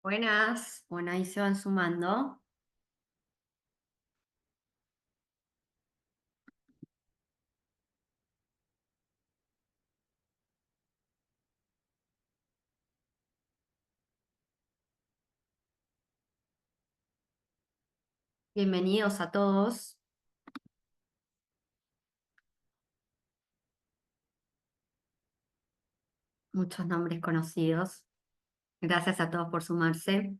Buenas, bueno, ahí se van sumando. Bienvenidos a todos, muchos nombres conocidos. Gracias a todos por sumarse.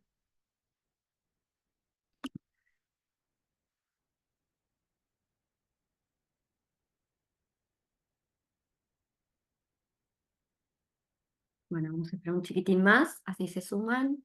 Bueno, vamos a esperar un chiquitín más, así se suman.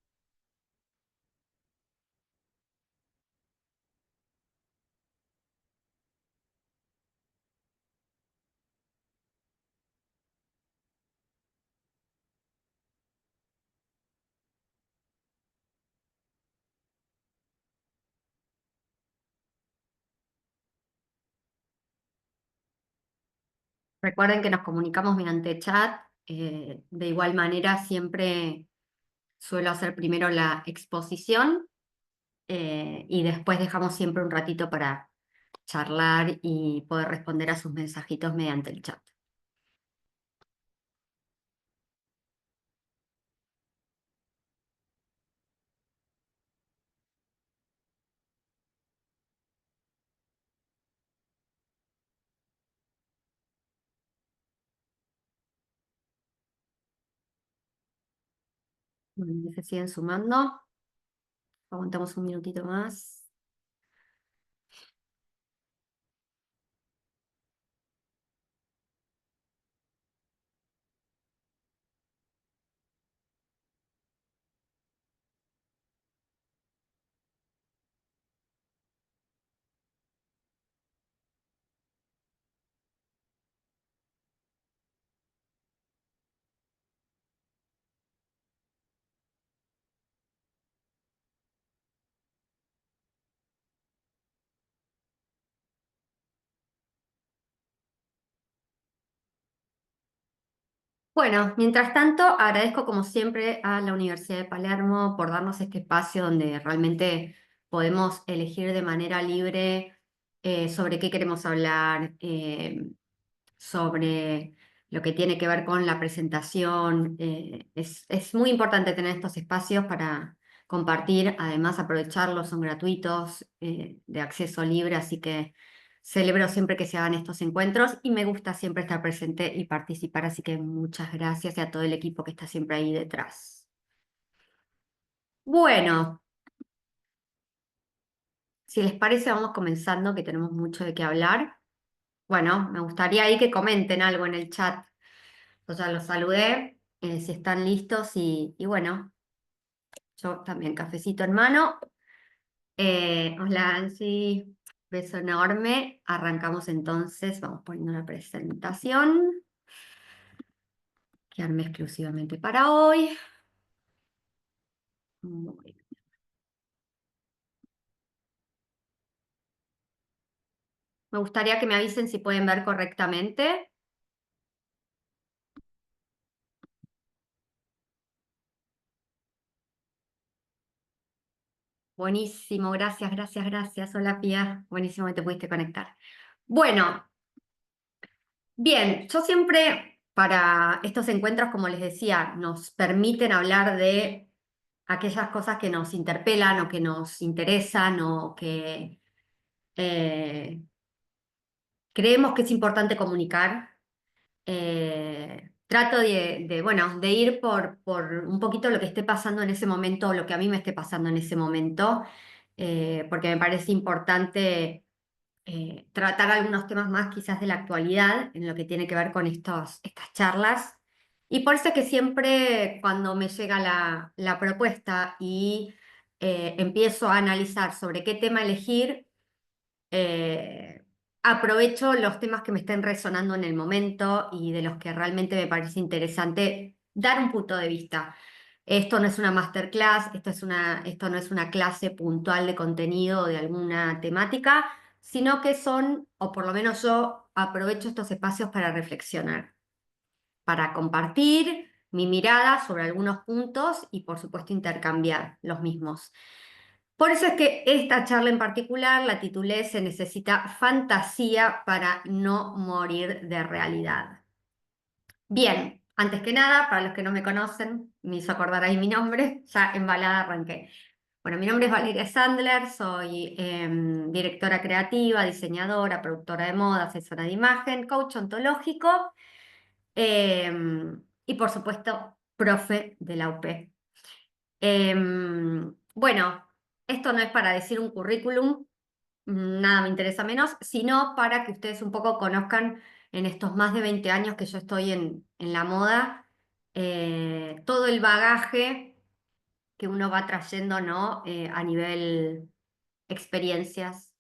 Recuerden que nos comunicamos mediante chat. De igual manera, siempre suelo hacer primero la exposición y después dejamos siempre un ratito para charlar y poder responder a sus mensajitos mediante el chat. Bueno, se siguen sumando. Aguantamos un minutito más. Bueno, mientras tanto, agradezco como siempre a la Universidad de Palermo por darnos este espacio donde realmente podemos elegir de manera libre sobre qué queremos hablar, sobre lo que tiene que ver con la presentación. Es muy importante tener estos espacios para compartir, además aprovecharlos, son gratuitos, de acceso libre, así que celebro siempre que se hagan estos encuentros y me gusta siempre estar presente y participar, así que muchas gracias y a todo el equipo que está siempre ahí detrás. Bueno, si les parece, vamos comenzando, que tenemos mucho de qué hablar. Bueno, me gustaría ahí que comenten algo en el chat. Yo ya los saludé, si están listos y bueno, yo también cafecito en mano. Hola Angie, beso enorme. Arrancamos entonces, vamos poniendo la presentación que armé exclusivamente para hoy. Muy bien. Me gustaría que me avisen si pueden ver correctamente. Buenísimo, gracias, gracias, gracias. Hola Pía, buenísimo que te pudiste conectar. Bueno, bien, yo siempre para estos encuentros, como les decía, nos permiten hablar de aquellas cosas que nos interpelan o que nos interesan o que eh, creemos que es importante comunicar. Trato bueno, de ir por un poquito lo que esté pasando en ese momento o lo que a mí me esté pasando en ese momento, porque me parece importante tratar algunos temas más quizás de la actualidad en lo que tiene que ver con estas charlas. Y por eso es que siempre cuando me llega la propuesta y empiezo a analizar sobre qué tema elegir, eh, aprovecho los temas que me estén resonando en el momento y de los que realmente me parece interesante dar un punto de vista. Esto no es una masterclass, esto no es una clase puntual de contenido o de alguna temática, sino que son, o por lo menos yo aprovecho estos espacios para reflexionar, para compartir mi mirada sobre algunos puntos y por supuesto intercambiar los mismos. Por eso es que esta charla en particular la titulé Se necesita fantasía para no morir de realidad. Bien, antes que nada, para los que no me conocen, me hizo acordar ahí mi nombre, ya embalada arranqué. Bueno, mi nombre es Valeria Sandler, soy directora creativa, diseñadora, productora de moda, asesora de imagen, coach ontológico y por supuesto, profe de la UP. Bueno, esto no es para decir un currículum, nada me interesa menos, sino para que ustedes un poco conozcan en estos más de 20 años que yo estoy en la moda, todo el bagaje que uno va trayendo, ¿no? A nivel experiencias.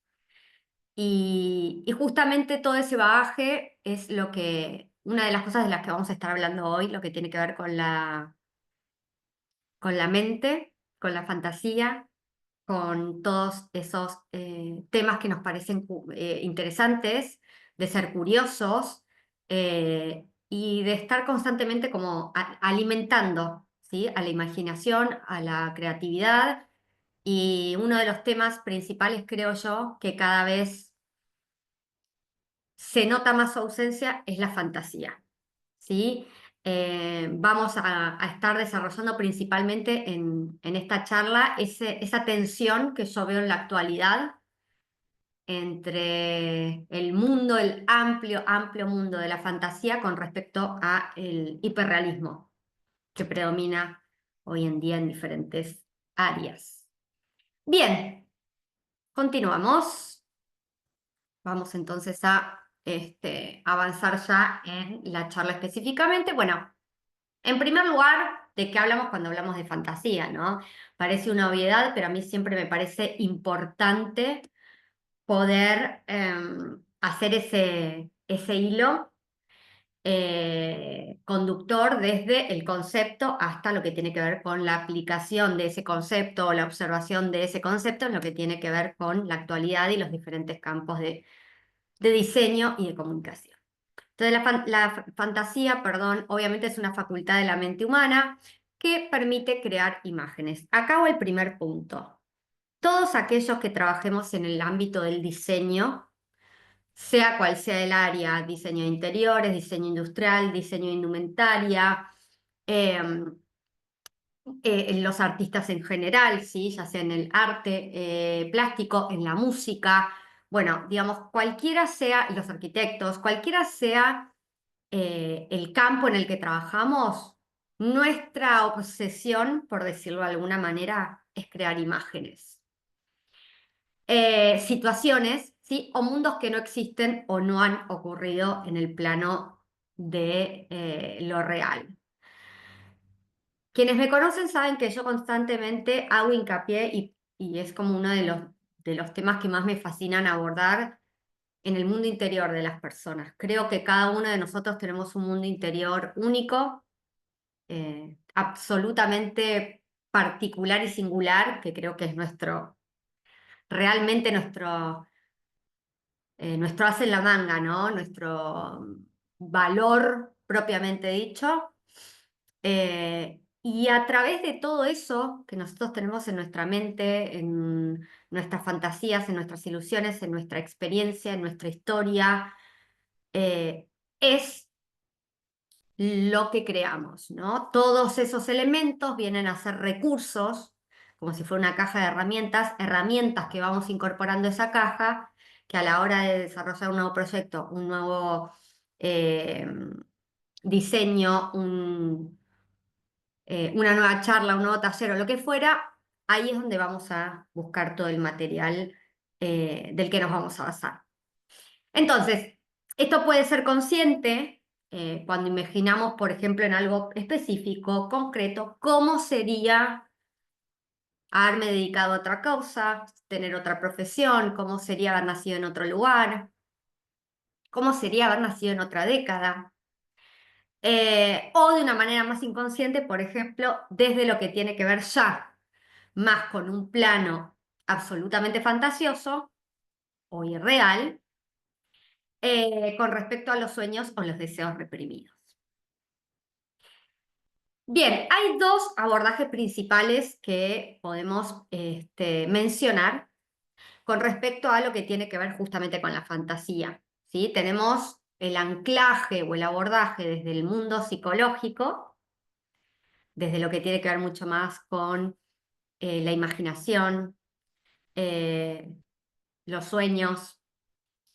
Y justamente todo ese bagaje es lo que, una de las cosas de las que vamos a estar hablando hoy, lo que tiene que ver con la mente, con la fantasía, con todos esos temas que nos parecen interesantes, de ser curiosos y de estar constantemente como alimentando, ¿sí? A la imaginación, a la creatividad. Y uno de los temas principales, creo yo, que cada vez se nota más su ausencia es la fantasía, ¿sí? Vamos a estar desarrollando principalmente en esta charla esa tensión que yo veo en la actualidad entre el mundo, el amplio, amplio mundo de la fantasía con respecto a el hiperrealismo que predomina hoy en día en diferentes áreas. Bien, continuamos. Vamos entonces a avanzar ya en la charla específicamente. Bueno, en primer lugar, ¿de qué hablamos cuando hablamos de fantasía, no? Parece una obviedad, pero a mí siempre me parece importante poder hacer ese hilo conductor desde el concepto hasta lo que tiene que ver con la aplicación de ese concepto o la observación de ese concepto en lo que tiene que ver con la actualidad y los diferentes campos de diseño y de comunicación. Entonces, la fantasía, perdón, obviamente es una facultad de la mente humana que permite crear imágenes. Acá va el primer punto. Todos aquellos que trabajemos en el ámbito del diseño, sea cual sea el área, diseño de interiores, diseño industrial, diseño de indumentaria, em, en los artistas en general, ¿sí? Ya sea en el arte plástico, en la música, bueno, digamos, cualquiera sea, los arquitectos, cualquiera sea el campo en el que trabajamos, nuestra obsesión, por decirlo de alguna manera, es crear imágenes. Situaciones, ¿sí? O mundos que no existen o no han ocurrido en el plano de lo real. Quienes me conocen saben que yo constantemente hago hincapié y es como uno de los temas que más me fascinan abordar en el mundo interior de las personas. Creo que cada uno de nosotros tenemos un mundo interior único, absolutamente particular y singular, que creo que es realmente nuestro as en la manga, ¿no? Nuestro valor propiamente dicho. Y a través de todo eso que nosotros tenemos en nuestra mente, en nuestras fantasías, en nuestras ilusiones, en nuestra experiencia, en nuestra historia, es lo que creamos, ¿no? Todos esos elementos vienen a ser recursos, como si fuera una caja de herramientas, herramientas que vamos incorporando a esa caja, que a la hora de desarrollar un nuevo proyecto, un nuevo eh, diseño, una nueva charla, un nuevo taller o lo que fuera, ahí es donde vamos a buscar todo el material del que nos vamos a basar. Entonces, esto puede ser consciente cuando imaginamos, por ejemplo, en algo específico, concreto, cómo sería haberme dedicado a otra cosa, tener otra profesión, cómo sería haber nacido en otro lugar, cómo sería haber nacido en otra década. O de una manera más inconsciente, por ejemplo, desde lo que tiene que ver ya más con un plano absolutamente fantasioso o irreal, con respecto a los sueños o los deseos reprimidos. Bien, hay dos abordajes principales que podemos mencionar con respecto a lo que tiene que ver justamente con la fantasía, ¿sí? Tenemos el anclaje o el abordaje desde el mundo psicológico, desde lo que tiene que ver mucho más con la imaginación, eh, los sueños,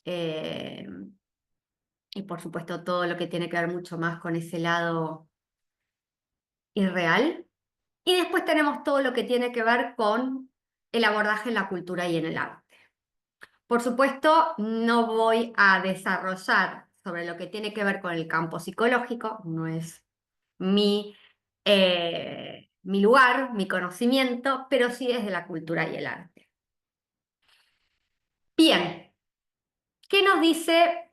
eh, y por supuesto todo lo que tiene que ver mucho más con ese lado irreal. Y después tenemos todo lo que tiene que ver con el abordaje en la cultura y en el arte. Por supuesto, no voy a desarrollar sobre lo que tiene que ver con el campo psicológico, no es mi lugar, mi conocimiento, pero sí desde la cultura y el arte. Bien, ¿qué nos dice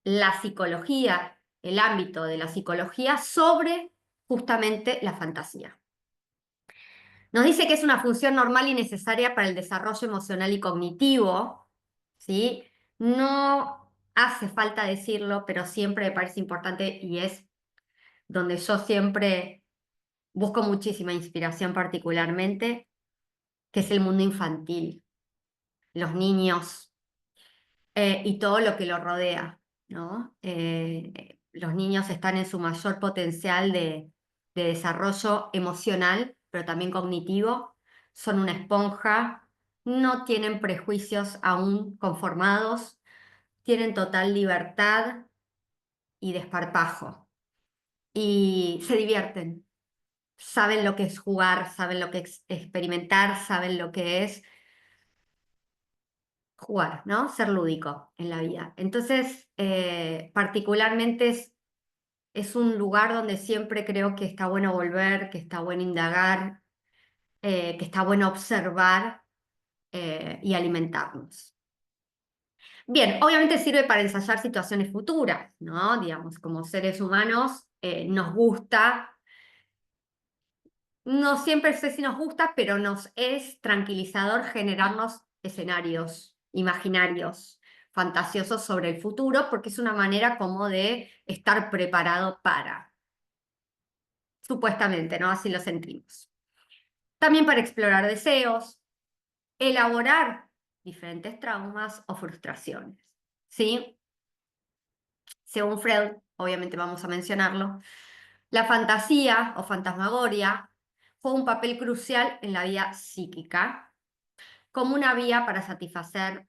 la psicología, el ámbito de la psicología sobre justamente la fantasía? Nos dice que es una función normal y necesaria para el desarrollo emocional y cognitivo, ¿sí? No hace falta decirlo, pero siempre me parece importante y es donde yo siempre busco muchísima inspiración particularmente, que es el mundo infantil, los niños y todo lo que lo rodea, ¿no? Los niños están en su mayor potencial de desarrollo emocional, pero también cognitivo, son una esponja, no tienen prejuicios aún conformados, tienen total libertad y desparpajo y se divierten, saben lo que es jugar, saben lo que es experimentar, saben lo que es jugar, ¿no? Ser lúdico en la vida. Entonces, particularmente es un lugar donde siempre creo que está bueno volver, que está bueno indagar, que está bueno observar y alimentarnos. Bien, obviamente sirve para ensayar situaciones futuras, ¿no? Digamos, como seres humanos nos gusta. No siempre sé si nos gusta, pero nos es tranquilizador generarnos escenarios imaginarios, fantasiosos sobre el futuro, porque es una manera como de estar preparado para, supuestamente, ¿no? Así lo sentimos. También para explorar deseos, elaborar diferentes traumas o frustraciones, ¿sí? Según Freud, obviamente vamos a mencionarlo, la fantasía o fantasmagoria juega un papel crucial en la vida psíquica como una vía para satisfacer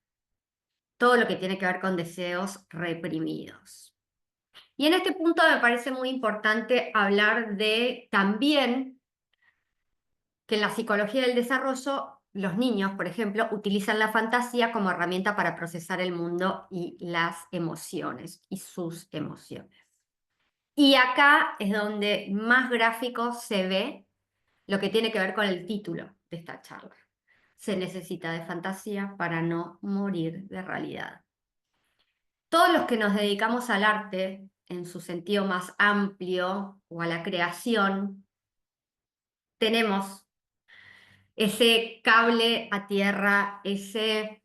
todo lo que tiene que ver con deseos reprimidos. Y en este punto me parece muy importante hablar de también que en la psicología del desarrollo, los niños, por ejemplo, utilizan la fantasía como herramienta para procesar el mundo y las emociones y sus emociones. Y acá es donde más gráfico se ve lo que tiene que ver con el título de esta charla. Se necesita de fantasía para no morir de realidad. Todos los que nos dedicamos al arte, en su sentido más amplio, o a la creación, tenemos ese cable a tierra, eh,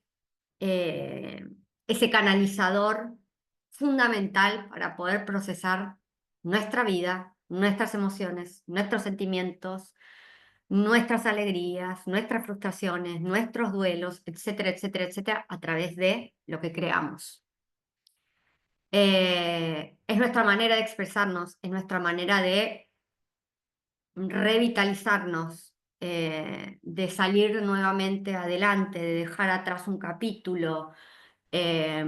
ese canalizador fundamental para poder procesar nuestra vida, nuestras emociones, nuestros sentimientos, nuestras alegrías, nuestras frustraciones, nuestros duelos, etcétera, etcétera, etcétera, a través de lo que creamos. Es nuestra manera de expresarnos, es nuestra manera de revitalizarnos, de salir nuevamente adelante, de dejar atrás un capítulo. Eh,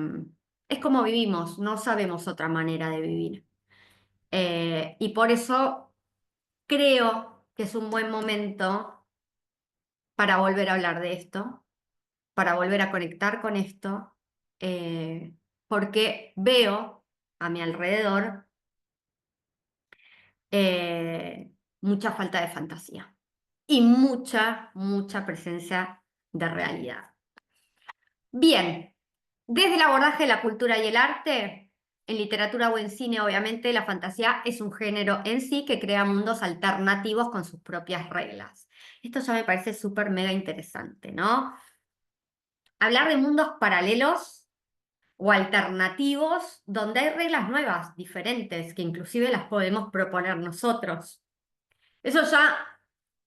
es como vivimos, no sabemos otra manera de vivir. Y por eso creo que es un buen momento para volver a hablar de esto, para volver a conectar con esto, porque veo a mi alrededor mucha falta de fantasía y mucha, mucha presencia de realidad. Bien, desde el abordaje de la cultura y el arte, en literatura o en cine, obviamente, la fantasía es un género en sí que crea mundos alternativos con sus propias reglas. Esto ya me parece súper mega interesante, ¿no? Hablar de mundos paralelos o alternativos donde hay reglas nuevas, diferentes, que inclusive las podemos proponer nosotros. Eso ya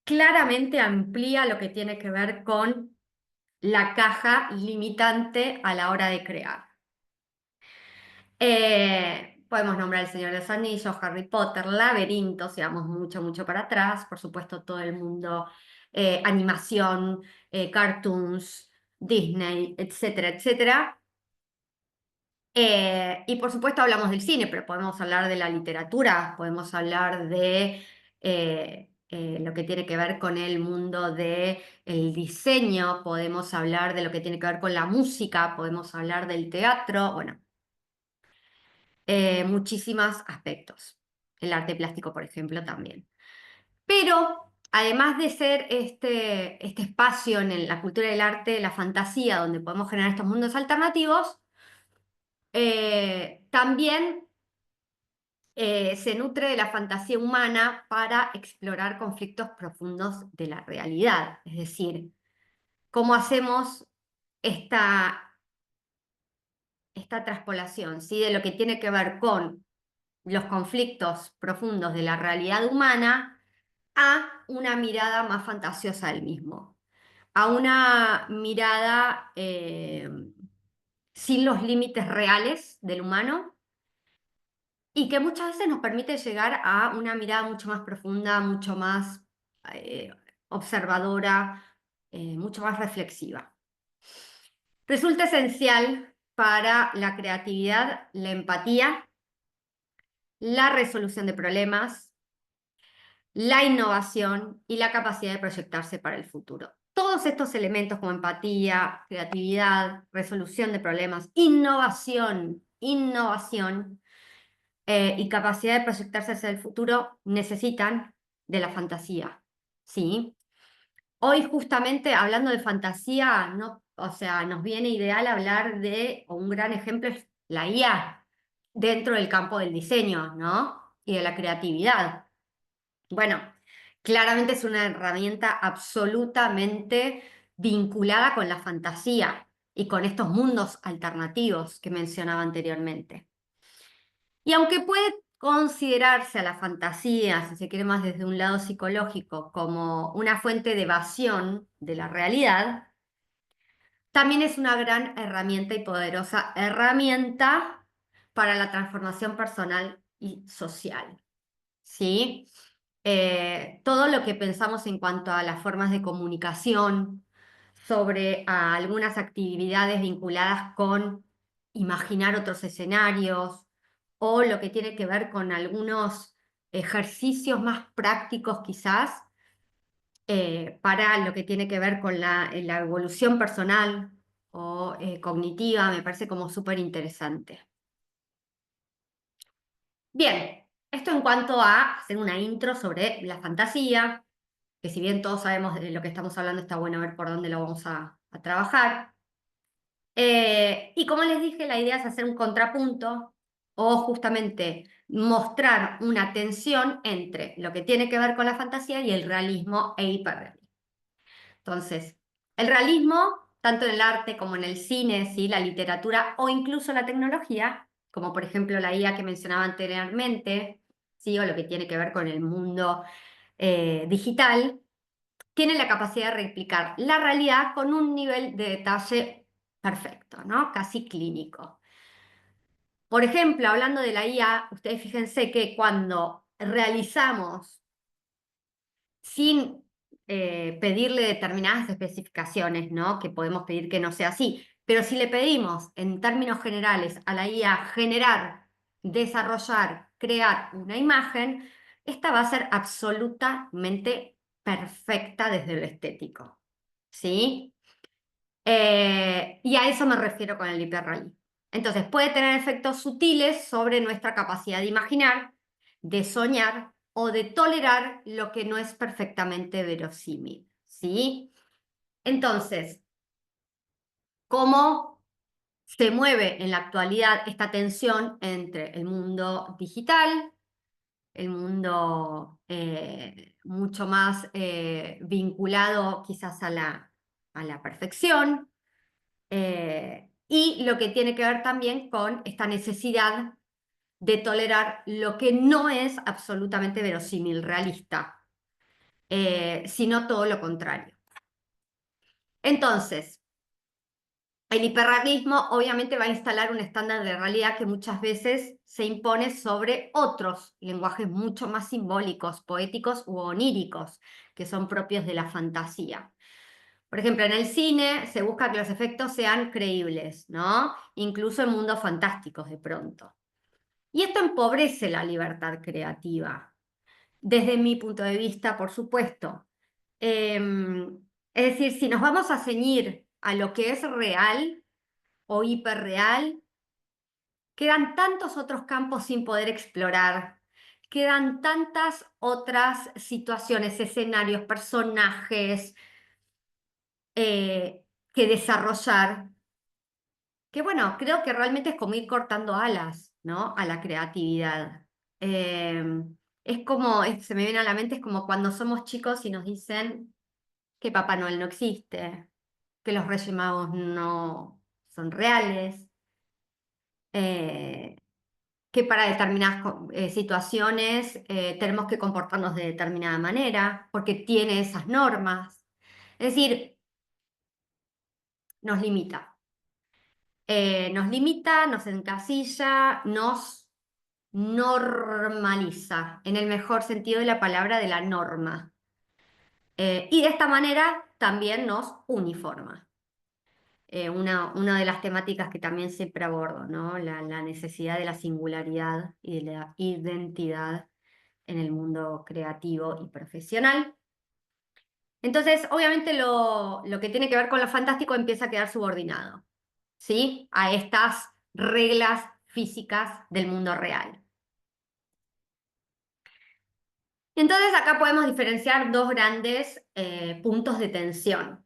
claramente amplía lo que tiene que ver con la caja limitante a la hora de crear. Podemos nombrar El Señor de los Anillos, Harry Potter, Laberinto, si vamos mucho, mucho para atrás, por supuesto todo el mundo, animación, cartoons, Disney, etcétera, etcétera. Y por supuesto hablamos del cine, pero podemos hablar de la literatura, podemos hablar de lo que tiene que ver con el mundo del diseño, podemos hablar de lo que tiene que ver con la música, podemos hablar del teatro, bueno, muchísimos aspectos. El arte plástico, por ejemplo, también. Pero además de ser este espacio en la cultura del arte, la fantasía, donde podemos generar estos mundos alternativos, también se nutre de la fantasía humana para explorar conflictos profundos de la realidad. Es decir, cómo hacemos esta, esta traspolación, ¿sí? De lo que tiene que ver con los conflictos profundos de la realidad humana a una mirada más fantasiosa del mismo, a una mirada sin los límites reales del humano y que muchas veces nos permite llegar a una mirada mucho más profunda, mucho más eh, observadora, mucho más reflexiva. Resulta esencial para la creatividad, la empatía, la resolución de problemas, la innovación y la capacidad de proyectarse para el futuro. Todos estos elementos como empatía, creatividad, resolución de problemas, innovación y capacidad de proyectarse hacia el futuro necesitan de la fantasía, ¿sí? Hoy justamente hablando de fantasía, no, o sea, nos viene ideal hablar de, o un gran ejemplo es la IA dentro del campo del diseño, ¿no? Y de la creatividad. Bueno, claramente es una herramienta absolutamente vinculada con la fantasía y con estos mundos alternativos que mencionaba anteriormente. Y aunque puede considerarse a la fantasía, si se quiere más desde un lado psicológico, como una fuente de evasión de la realidad, también es una gran herramienta y poderosa herramienta para la transformación personal y social. ¿Sí? Todo lo que pensamos en cuanto a las formas de comunicación, sobre algunas actividades vinculadas con imaginar otros escenarios o lo que tiene que ver con algunos ejercicios más prácticos quizás para lo que tiene que ver con la evolución personal o cognitiva, me parece como súper interesante. Bien, esto en cuanto a hacer una intro sobre la fantasía, que si bien todos sabemos de lo que estamos hablando, está bueno ver por dónde lo vamos a trabajar. Y como les dije, la idea es hacer un contrapunto o justamente mostrar una tensión entre lo que tiene que ver con la fantasía y el realismo e hiperrealismo. Entonces, el realismo, tanto en el arte como en el cine, ¿sí? La literatura o incluso la tecnología, como por ejemplo la IA que mencionaba anteriormente, ¿sí? O lo que tiene que ver con el mundo digital, tiene la capacidad de replicar la realidad con un nivel de detalle perfecto, ¿no? Casi clínico. Por ejemplo, hablando de la IA, ustedes fíjense que cuando realizamos sin pedirle determinadas especificaciones, ¿no? Que podemos pedir que no sea así, pero si le pedimos en términos generales a la IA generar, desarrollar, crear una imagen, esta va a ser absolutamente perfecta desde lo estético, ¿sí? Y a eso me refiero con el hiperrealismo. Entonces, puede tener efectos sutiles sobre nuestra capacidad de imaginar, de soñar o de tolerar lo que no es perfectamente verosímil, ¿sí? Entonces, ¿cómo se mueve en la actualidad esta tensión entre el mundo digital, el mundo mucho más vinculado quizás a la perfección? Y lo que tiene que ver también con esta necesidad de tolerar lo que no es absolutamente verosímil, realista. sino todo lo contrario. Entonces, el hiperrealismo obviamente va a instalar un estándar de realidad que muchas veces se impone sobre otros lenguajes mucho más simbólicos, poéticos u oníricos, que son propios de la fantasía. Por ejemplo, en el cine se busca que los efectos sean creíbles, ¿no? Incluso en mundos fantásticos de pronto. Y esto empobrece la libertad creativa, desde mi punto de vista, por supuesto. Es decir, si nos vamos a ceñir a lo que es real o hiperreal, quedan tantos otros campos sin poder explorar, quedan tantas otras situaciones, escenarios, personajes que desarrollar, que bueno, creo que realmente es como ir cortando alas, ¿no? A la creatividad. Eh, es como, se me viene a la mente, es como cuando somos chicos y nos dicen que Papá Noel no existe, que los Reyes Magos no son reales, eh, que para determinadas situaciones tenemos que comportarnos de determinada manera, porque tiene esas normas. Es decir, nos limita. Nos limita, nos encasilla, nos normaliza, en el mejor sentido de la palabra de la norma. Y de esta manera también nos uniforma. Una de las temáticas que también siempre abordo, ¿no? La necesidad de la singularidad y de la identidad en el mundo creativo y profesional. Entonces, obviamente lo que tiene que ver con lo fantástico empieza a quedar subordinado, ¿sí? A estas reglas físicas del mundo real. Entonces, acá podemos diferenciar dos grandes puntos de tensión.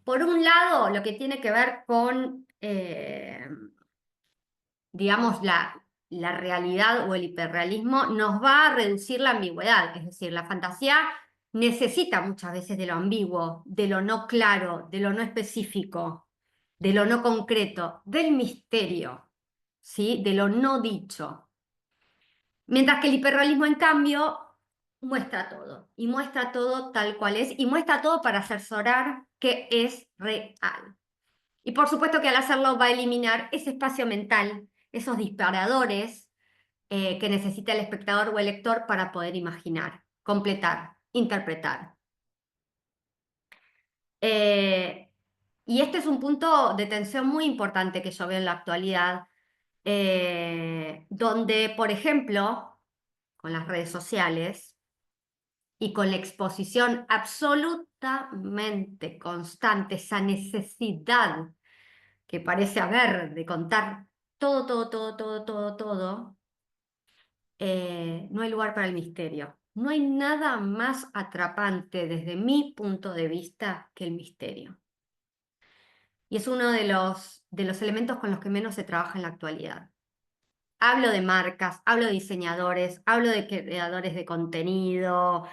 Por un lado, lo que tiene que ver con, digamos, la realidad o el hiperrealismo nos va a reducir la ambigüedad, es decir, la fantasía necesita muchas veces de lo ambiguo, de lo no claro, de lo no específico, de lo no concreto, del misterio, ¿sí? De lo no dicho. Mientras que el hiperrealismo, en cambio, muestra todo, y muestra todo tal cual es, y muestra todo para asesorar que es real. Y por supuesto que al hacerlo va a eliminar ese espacio mental, esos disparadores que necesita el espectador o el lector para poder imaginar, completar, interpretar. Eh, y este es un punto de tensión muy importante que yo veo en la actualidad, donde, por ejemplo, con las redes sociales y con la exposición absolutamente constante, esa necesidad que parece haber de contar todo, todo, todo, todo, todo, todo, no hay lugar para el misterio. No hay nada más atrapante desde mi punto de vista que el misterio. Y es uno de los elementos con los que menos se trabaja en la actualidad. Hablo de marcas, hablo de diseñadores, hablo de creadores de contenido,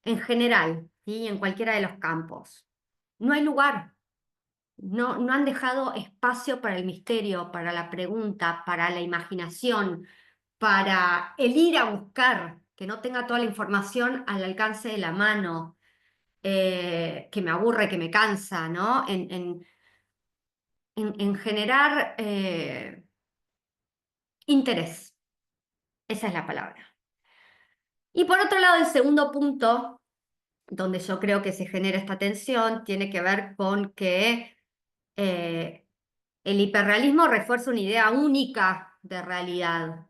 en general, ¿sí? En cualquiera de los campos. No hay lugar. No han dejado espacio para el misterio, para la pregunta, para la imaginación, para el ir a buscar, que no tenga toda la información al alcance de la mano, que me aburre, que me cansa, ¿no? En generar interés, esa es la palabra. Y por otro lado, el segundo punto, donde yo creo que se genera esta tensión, tiene que ver con que eh, el hiperrealismo refuerza una idea única de realidad.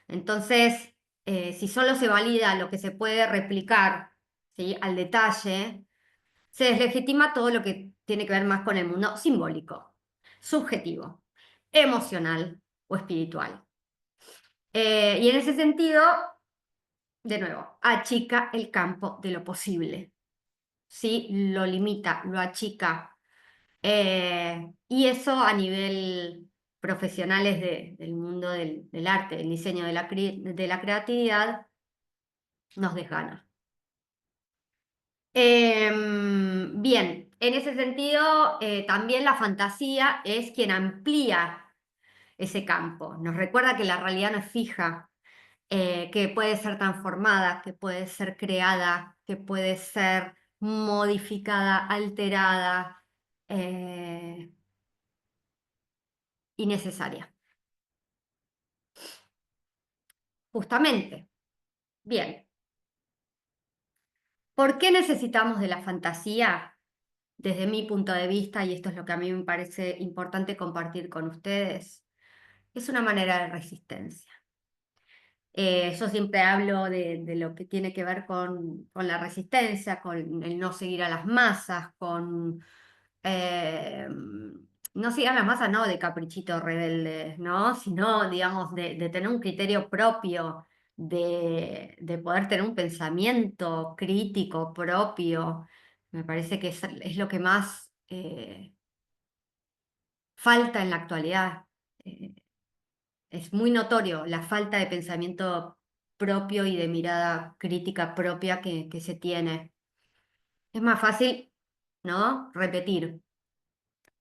Entonces, si solo se valida lo que se puede replicar, ¿sí? Al detalle, se deslegitima todo lo que tiene que ver más con el mundo simbólico, subjetivo, emocional o espiritual. Y en ese sentido, de nuevo, achica el campo de lo posible, ¿sí? Lo limita, lo achica. Y eso a nivel profesionales del mundo del arte, del diseño, de la creatividad, nos desgana. Bien, en ese sentido, también la fantasía es quien amplía ese campo. Nos recuerda que la realidad no es fija, que puede ser transformada, que puede ser creada, que puede ser modificada, alterada y necesaria. Justamente. Bien. ¿Por qué necesitamos de la fantasía? Desde mi punto de vista, y esto es lo que a mí me parece importante compartir con ustedes, es una manera de resistencia. Yo siempre hablo de lo que tiene que ver con la resistencia, con el no seguir a las masas, con no seguir a las masas, no de caprichitos rebeldes, ¿no? Sino, digamos, de tener un criterio propio, de poder tener un pensamiento crítico propio. Me parece que es lo que más falta en la actualidad. Eh, es muy notorio la falta de pensamiento propio y de mirada crítica propia que se tiene. Es más fácil, ¿no? Repetir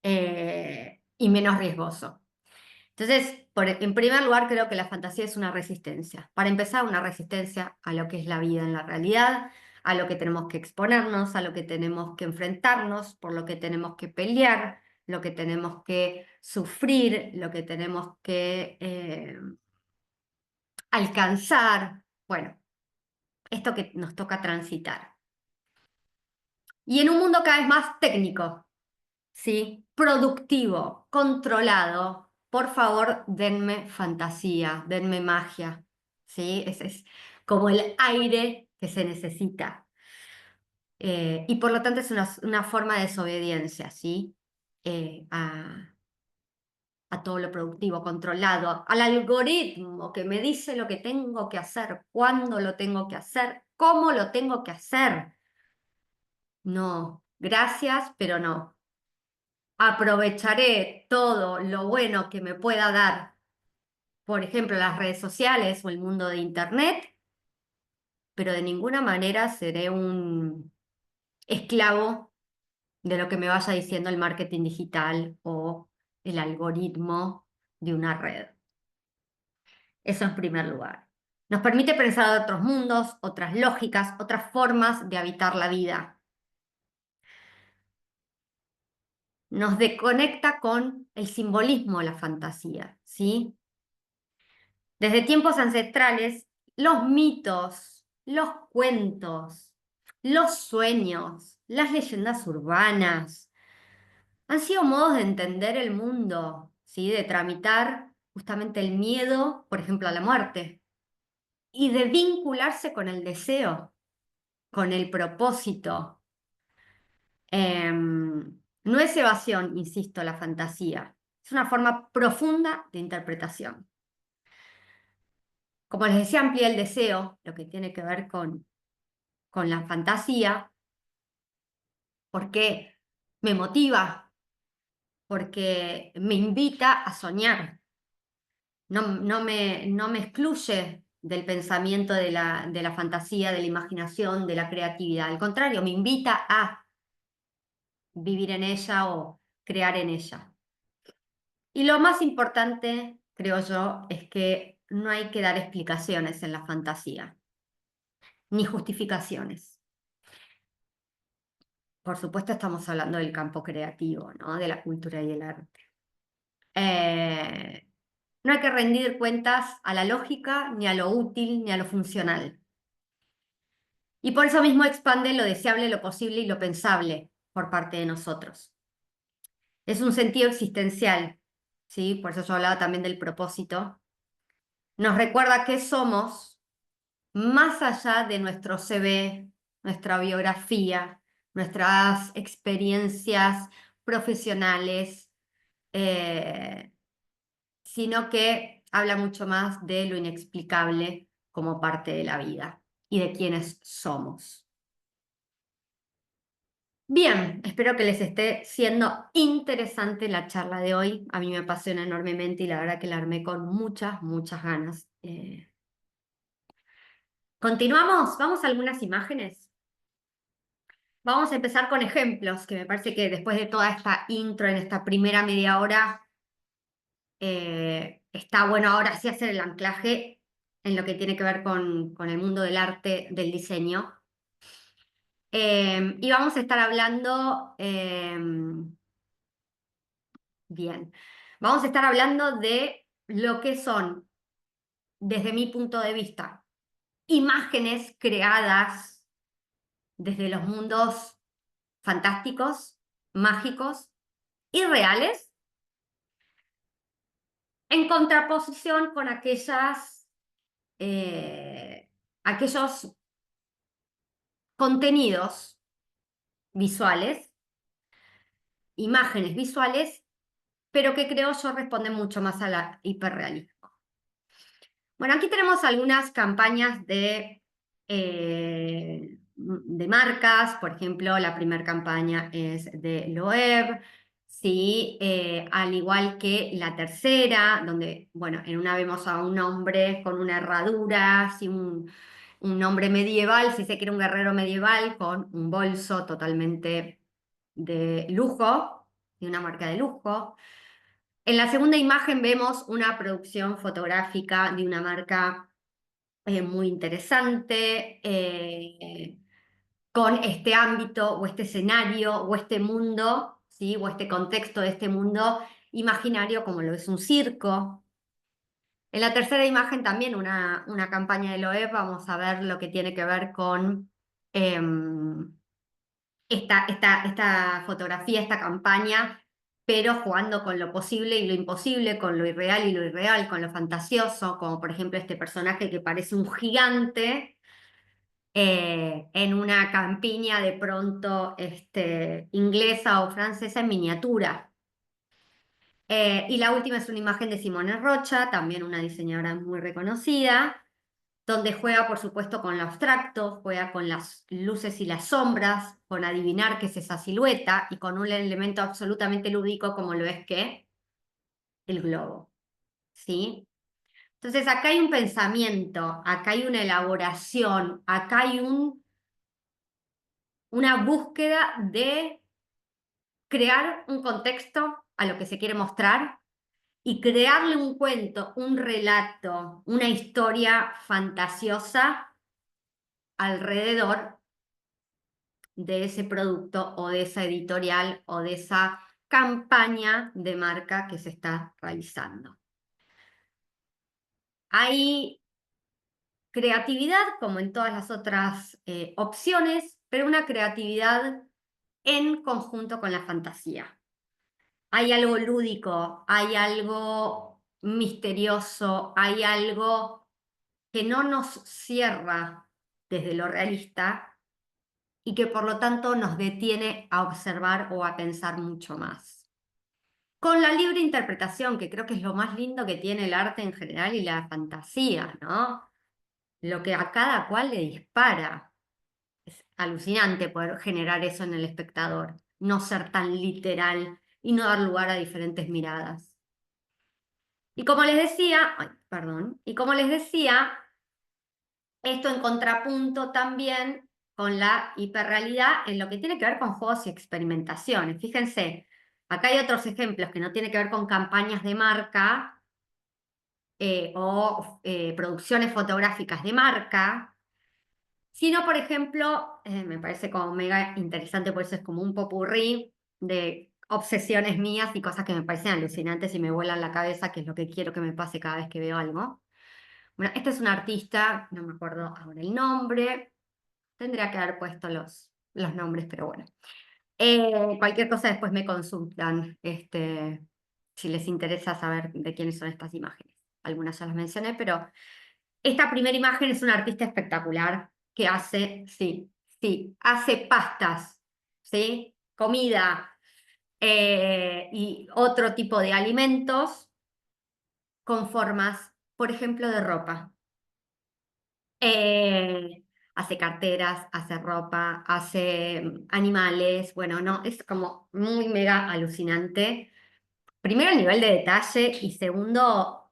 y menos riesgoso. Entonces, en primer lugar, creo que la fantasía es una resistencia. Para empezar, una resistencia a lo que es la vida en la realidad, a lo que tenemos que exponernos, a lo que tenemos que enfrentarnos, por lo que tenemos que pelear, lo que tenemos que sufrir, lo que tenemos que alcanzar. Bueno, esto que nos toca transitar. Y en un mundo cada vez más técnico, ¿sí? Productivo, controlado. Por favor, denme fantasía, denme magia, ¿sí? Ese es como el aire que se necesita. Y por lo tanto es una forma de desobediencia, ¿sí? A todo lo productivo, controlado, al algoritmo que me dice lo que tengo que hacer, cuándo lo tengo que hacer, cómo lo tengo que hacer. No, gracias, pero no. Aprovecharé todo lo bueno que me pueda dar, por ejemplo, las redes sociales o el mundo de Internet, pero de ninguna manera seré un esclavo de lo que me vaya diciendo el marketing digital o el algoritmo de una red. Eso en primer lugar. Nos permite pensar de otros mundos, otras lógicas, otras formas de habitar la vida. Nos desconecta con el simbolismo de la fantasía, ¿sí? Desde tiempos ancestrales, los mitos, los cuentos, los sueños, las leyendas urbanas han sido modos de entender el mundo, ¿sí? De tramitar justamente el miedo, por ejemplo, a la muerte, y de vincularse con el deseo, con el propósito. No es evasión, insisto, la fantasía, es una forma profunda de interpretación. Como les decía, amplía el deseo, lo que tiene que ver con la fantasía, porque me motiva, porque me invita a soñar, no me excluye del pensamiento de la fantasía, de la imaginación, de la creatividad. Al contrario, me invita a vivir en ella o crear en ella. Y lo más importante, creo yo, es que no hay que dar explicaciones en la fantasía, ni justificaciones. Por supuesto, estamos hablando del campo creativo, ¿no? De la cultura y el arte. Eh, no hay que rendir cuentas a la lógica, ni a lo útil, ni a lo funcional. Y por eso mismo expande lo deseable, lo posible y lo pensable por parte de nosotros. Es un sentido existencial, ¿sí? Por eso yo hablaba también del propósito. Nos recuerda que somos más allá de nuestro CV, nuestra biografía, nuestras experiencias profesionales, eh, sino que habla mucho más de lo inexplicable como parte de la vida y de quienes somos. Bien, espero que les esté siendo interesante la charla de hoy. A mí me apasiona enormemente y la verdad que la armé con muchas, muchas ganas. Continuamos, vamos a algunas imágenes. Vamos a empezar con ejemplos, que me parece que después de toda esta intro en esta primera media hora, está bueno ahora sí hacer el anclaje en lo que tiene que ver con el mundo del arte, del diseño. Y vamos a estar hablando, bien, vamos a estar hablando de lo que son, desde mi punto de vista, imágenes creadas desde los mundos fantásticos, mágicos y reales, en contraposición con aquellos contenidos visuales, imágenes visuales, pero que creo yo responden mucho más a la hiperrealismo. Bueno, aquí tenemos algunas campañas de marcas. Por ejemplo, la primera campaña es de Loewe, ¿sí? Al igual que la tercera, donde, bueno, en una vemos a un hombre con una herradura, ¿sí? Un hombre medieval, si se quiere un guerrero medieval, con un bolso totalmente de lujo, de una marca de lujo. En la segunda imagen vemos una producción fotográfica de una marca muy interesante, con este ámbito o este escenario o este mundo, ¿sí? O este contexto de este mundo imaginario como lo es un circo. En la tercera imagen también una campaña de Loewe, vamos a ver lo que tiene que ver con esta fotografía, esta campaña, pero jugando con lo posible y lo imposible, con lo irreal y lo irreal, con lo fantasioso, como por ejemplo este personaje que parece un gigante en una campiña de pronto inglesa o francesa en miniatura. Y la última es una imagen de Simone Rocha, también una diseñadora muy reconocida, donde juega, por supuesto, con lo abstracto, juega con las luces y las sombras, con adivinar qué es esa silueta y con un elemento absolutamente lúdico como lo es que el globo, ¿sí? Entonces acá hay un pensamiento, acá hay una elaboración, acá hay una búsqueda de crear un contexto a lo que se quiere mostrar y crearle un cuento, un relato, una historia fantasiosa alrededor de ese producto o de esa editorial o de esa campaña de marca que se está realizando. Hay creatividad, como en todas las otras opciones, pero una creatividad en conjunto con la fantasía. Hay algo lúdico, hay algo misterioso, hay algo que no nos cierra desde lo realista y que por lo tanto nos detiene a observar o a pensar mucho más. Con la libre interpretación, que creo que es lo más lindo que tiene el arte en general y la fantasía, ¿no? Lo que a cada cual le dispara. Es alucinante poder generar eso en el espectador, no ser tan literal y no dar lugar a diferentes miradas. Y como les decía, ay, perdón, y como les decía, esto en contrapunto también con la hiperrealidad en lo que tiene que ver con juegos y experimentaciones. Fíjense, acá hay otros ejemplos que no tienen que ver con campañas de marca o producciones fotográficas de marca, sino, por ejemplo, me parece como mega interesante, por eso es como un popurrí de obsesiones mías y cosas que me parecen alucinantes y me vuelan la cabeza, que es lo que quiero que me pase cada vez que veo algo. Bueno, este es un artista, no me acuerdo ahora el nombre, tendría que haber puesto los nombres, pero bueno. Cualquier cosa después me consultan, si les interesa saber de quiénes son estas imágenes. Algunas ya las mencioné, pero esta primera imagen es un artista espectacular que hace, sí, sí, hace pastas, ¿sí? Comida y otro tipo de alimentos con formas, por ejemplo, de ropa. Hace carteras, hace ropa, hace animales, bueno, no, es como muy mega alucinante. Primero el nivel de detalle y segundo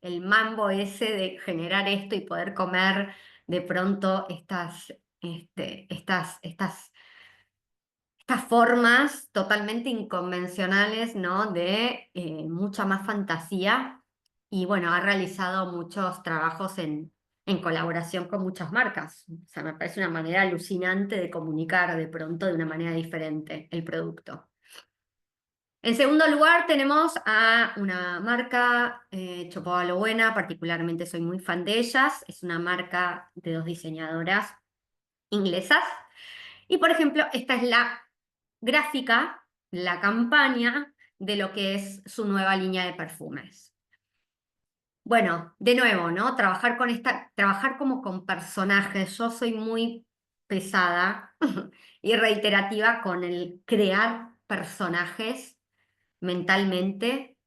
el mambo ese de generar esto y poder comer de pronto estas formas totalmente inconvencionales, ¿no? De mucha más fantasía y bueno, ha realizado muchos trabajos en colaboración con muchas marcas. O sea, me parece una manera alucinante de comunicar de pronto de una manera diferente el producto. En segundo lugar, tenemos a una marca, Chopo a lo Buena, particularmente soy muy fan de ellas. Es una marca de dos diseñadoras inglesas. Y por ejemplo, esta es la gráfica, la campaña de lo que es su nueva línea de perfumes. Bueno, de nuevo, ¿no? Trabajar como con personajes. Yo soy muy pesada y reiterativa con el crear personajes mentalmente,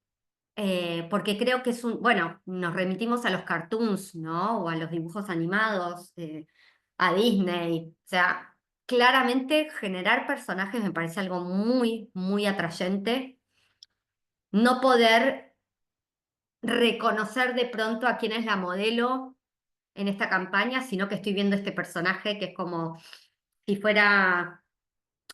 porque creo que bueno, nos remitimos a los cartoons, ¿no? O a los dibujos animados, a Disney. O sea, claramente generar personajes me parece algo muy, muy atrayente. No poder reconocer de pronto a quién es la modelo en esta campaña, sino que estoy viendo este personaje que es como si fuera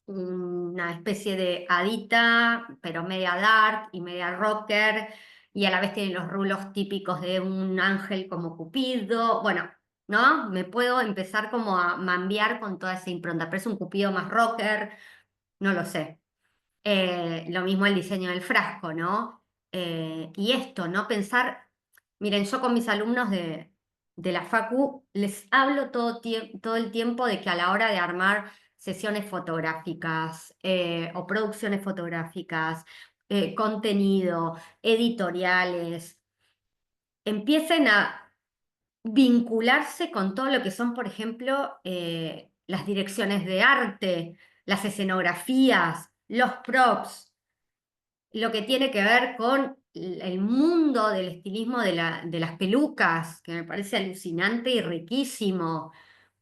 una especie de hadita, pero media dark y media rocker, y a la vez tiene los rulos típicos de un ángel como Cupido. Bueno, ¿no? Me puedo empezar como a mambiar con toda esa impronta, pero es un Cupido más rocker, no lo sé. Lo mismo el diseño del frasco, ¿no? Y esto, ¿no? Pensar, miren, yo con mis alumnos de la Facu les hablo todo el tiempo de que a la hora de armar sesiones fotográficas o producciones fotográficas, contenido, editoriales, empiecen a vincularse con todo lo que son, por ejemplo, las direcciones de arte, las escenografías, los props, lo que tiene que ver con el mundo del estilismo de las pelucas, que me parece alucinante y riquísimo,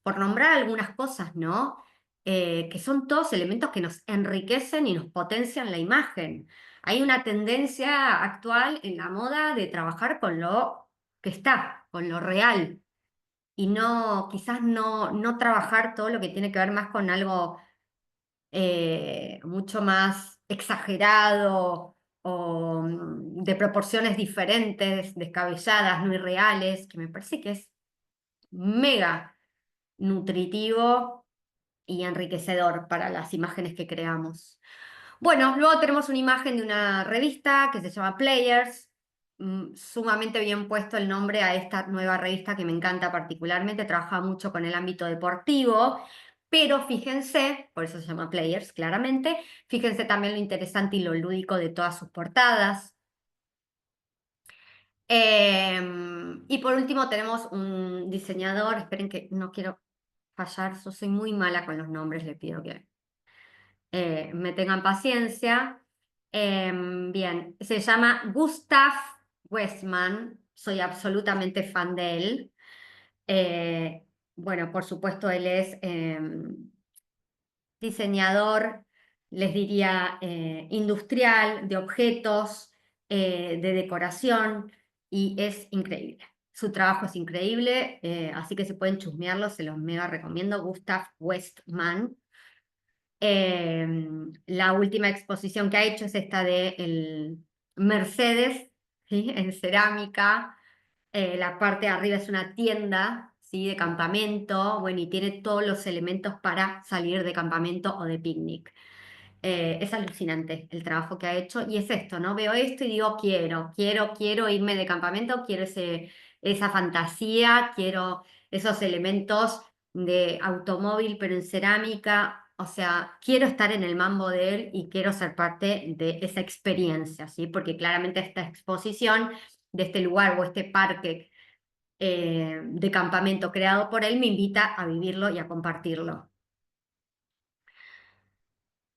por nombrar algunas cosas, ¿no? Que son todos elementos que nos enriquecen y nos potencian la imagen. Hay una tendencia actual en la moda de trabajar con lo que está, con lo real, y no, quizás no trabajar todo lo que tiene que ver más con algo mucho más exagerado o de proporciones diferentes, descabelladas, no irreales, que me parece que es mega nutritivo y enriquecedor para las imágenes que creamos. Bueno, luego tenemos una imagen de una revista que se llama Players. Sumamente bien puesto el nombre a esta nueva revista que me encanta particularmente, trabaja mucho con el ámbito deportivo, pero fíjense, por eso se llama Players, claramente, fíjense también lo interesante y lo lúdico de todas sus portadas. Y por último tenemos un diseñador, esperen que no quiero fallar, yo soy muy mala con los nombres, le pido que me tengan paciencia. Bien, se llama Gustav Westman, soy absolutamente fan de él. Bueno, por supuesto, él es diseñador, les diría, industrial, de objetos, de decoración, y es increíble. Su trabajo es increíble, así que si pueden chusmearlo, se los mega recomiendo. Gustav Westman. La última exposición que ha hecho es esta de el Mercedes, ¿sí? En cerámica. La parte de arriba es una tienda, ¿sí? De campamento, bueno, y tiene todos los elementos para salir de campamento o de picnic. Es alucinante el trabajo que ha hecho y es esto, ¿no? Veo esto y digo, quiero irme de campamento, quiero esa fantasía, quiero esos elementos de automóvil, pero en cerámica. O sea, quiero estar en el mambo de él y quiero ser parte de esa experiencia, ¿sí? Porque claramente esta exposición de este lugar o este parque de campamento creado por él me invita a vivirlo y a compartirlo.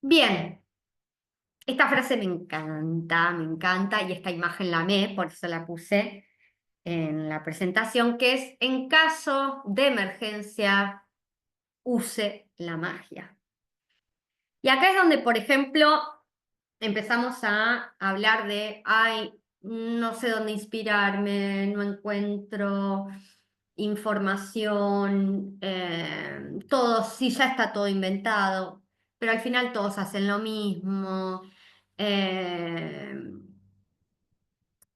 Bien, esta frase me encanta y esta imagen la amé, por eso la puse en la presentación, que es: en caso de emergencia, use la magia. Y acá es donde, por ejemplo, empezamos a hablar de, ay, no sé dónde inspirarme, no encuentro información, todo, sí, ya está todo inventado, pero al final todos hacen lo mismo. Eh,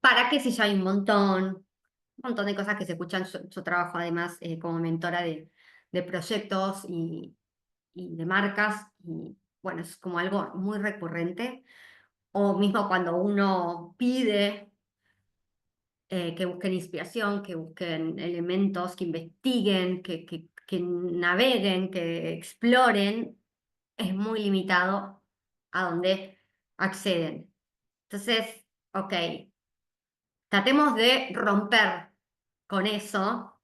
¿Para qué si ya hay un montón de cosas que se escuchan? Yo trabajo además como mentora de proyectos y de marcas, y bueno, es como algo muy recurrente. O mismo cuando uno pide que busquen inspiración, que busquen elementos, que investiguen, que naveguen, que exploren, es muy limitado a dónde acceden. Entonces, ok, tratemos de romper con eso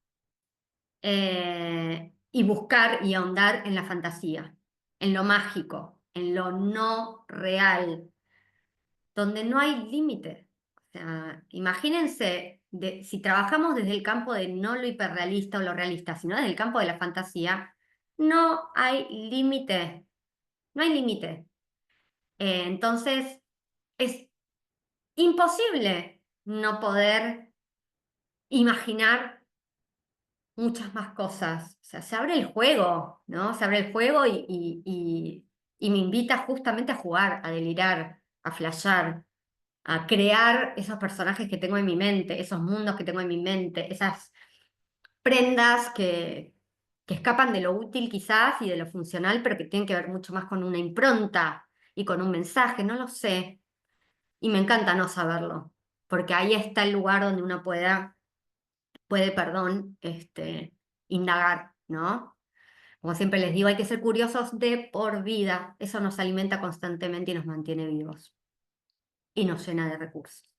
y buscar y ahondar en la fantasía, en lo mágico, en lo no real, donde no hay límite. O sea, imagínense, si trabajamos desde el campo de no lo hiperrealista o lo realista, sino desde el campo de la fantasía, no hay límite, no hay límite. Entonces, es imposible no poder imaginar muchas más cosas. O sea, se abre el juego, ¿no? Se abre el juego y me invita justamente a jugar, a delirar, a flashear, a crear esos personajes que tengo en mi mente, esos mundos que tengo en mi mente, esas prendas que escapan de lo útil quizás y de lo funcional, pero que tienen que ver mucho más con una impronta y con un mensaje, no lo sé. Y me encanta no saberlo, porque ahí está el lugar donde uno puede, perdón, indagar, ¿no? Como siempre les digo, hay que ser curiosos de por vida. Eso nos alimenta constantemente y nos mantiene vivos y nos llena de recursos.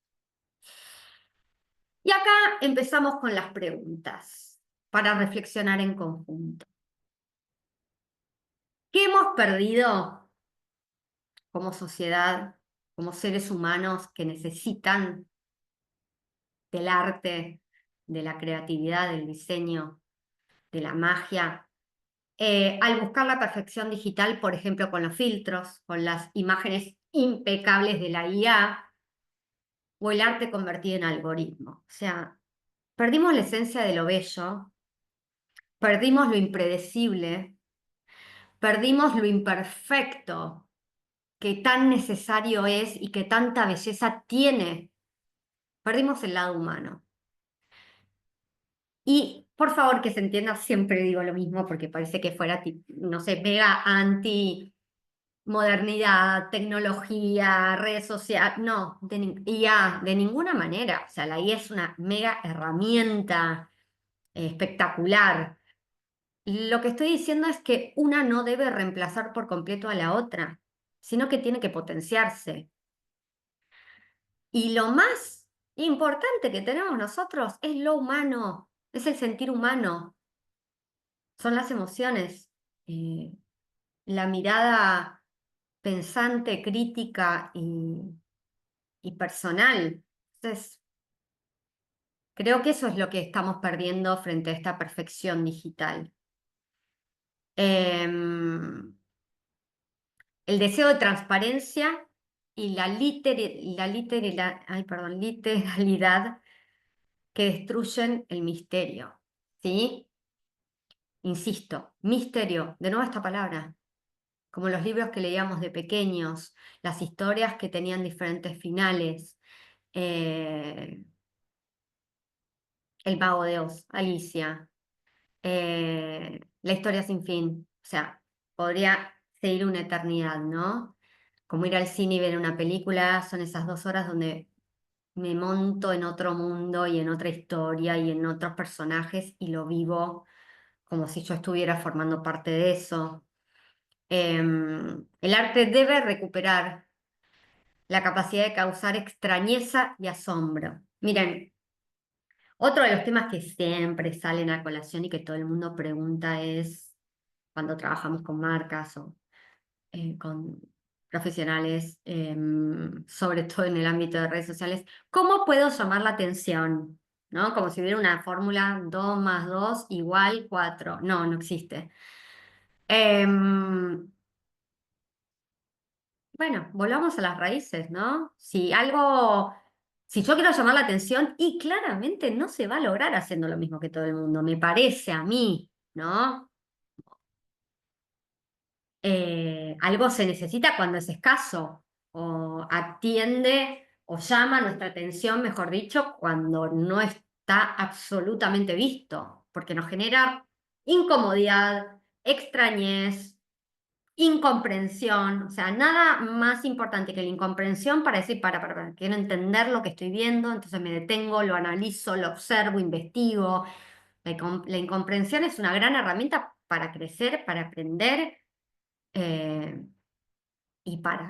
Y acá empezamos con las preguntas para reflexionar en conjunto. ¿Qué hemos perdido como sociedad, como seres humanos que necesitan del arte, de la creatividad, del diseño, de la magia? Al buscar la perfección digital, por ejemplo, con los filtros, con las imágenes impecables de la IA o el arte convertido en algoritmo. O sea, perdimos la esencia de lo bello, perdimos lo impredecible, perdimos lo imperfecto que tan necesario es y que tanta belleza tiene. Perdimos el lado humano. Y por favor que se entienda, siempre digo lo mismo porque parece que fuera, no sé, mega anti modernidad, tecnología, redes sociales. No, IA de ninguna manera. O sea, la IA es una mega herramienta espectacular. Lo que estoy diciendo es que una no debe reemplazar por completo a la otra, sino que tiene que potenciarse. Y lo más importante que tenemos nosotros es lo humano, es el sentir humano, son las emociones, eh, la mirada pensante, crítica y personal. Entonces, creo que eso es lo que estamos perdiendo frente a esta perfección digital. Em, el deseo de transparencia y ay, perdón, literalidad que destruyen el misterio, ¿sí? Insisto, misterio, de nuevo esta palabra, como los libros que leíamos de pequeños, las historias que tenían diferentes finales, eh, El Mago de Oz, Alicia, La historia sin fin, o sea, podría seguir una eternidad, ¿no? Como ir al cine y ver una película, son esas 2 horas donde me monto en otro mundo y en otra historia y en otros personajes y lo vivo como si yo estuviera formando parte de eso. El arte debe recuperar la capacidad de causar extrañeza y asombro. Miren, otro de los temas que siempre salen a colación y que todo el mundo pregunta es cuando trabajamos con marcas o con profesionales, sobre todo en el ámbito de redes sociales, ¿cómo puedo llamar la atención? ¿No? Como si hubiera una fórmula 2 más 2 igual 4. No, no existe. Em, bueno, volvamos a las raíces, ¿no? Si yo quiero llamar la atención y claramente no se va a lograr haciendo lo mismo que todo el mundo, me parece a mí, ¿no? Algo se necesita cuando es escaso o atiende o llama nuestra atención, mejor dicho, cuando no está absolutamente visto, porque nos genera incomodidad, extrañez, incomprensión. O sea, nada más importante que la incomprensión para decir, quiero entender lo que estoy viendo, entonces me detengo, lo analizo, lo observo, investigo. La incomprensión es una gran herramienta para crecer, para aprender. eh, y para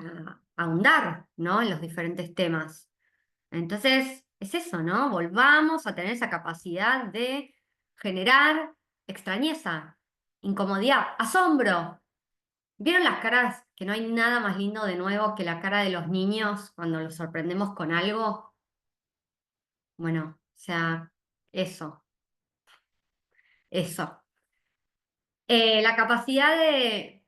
ahondar, ¿no? En los diferentes temas. Entonces, es eso, ¿no? Volvamos a tener esa capacidad de generar extrañeza, incomodidad, asombro. ¿Vieron las caras? Que no hay nada más lindo de nuevo que la cara de los niños cuando los sorprendemos con algo. Bueno, o sea, eso. La capacidad de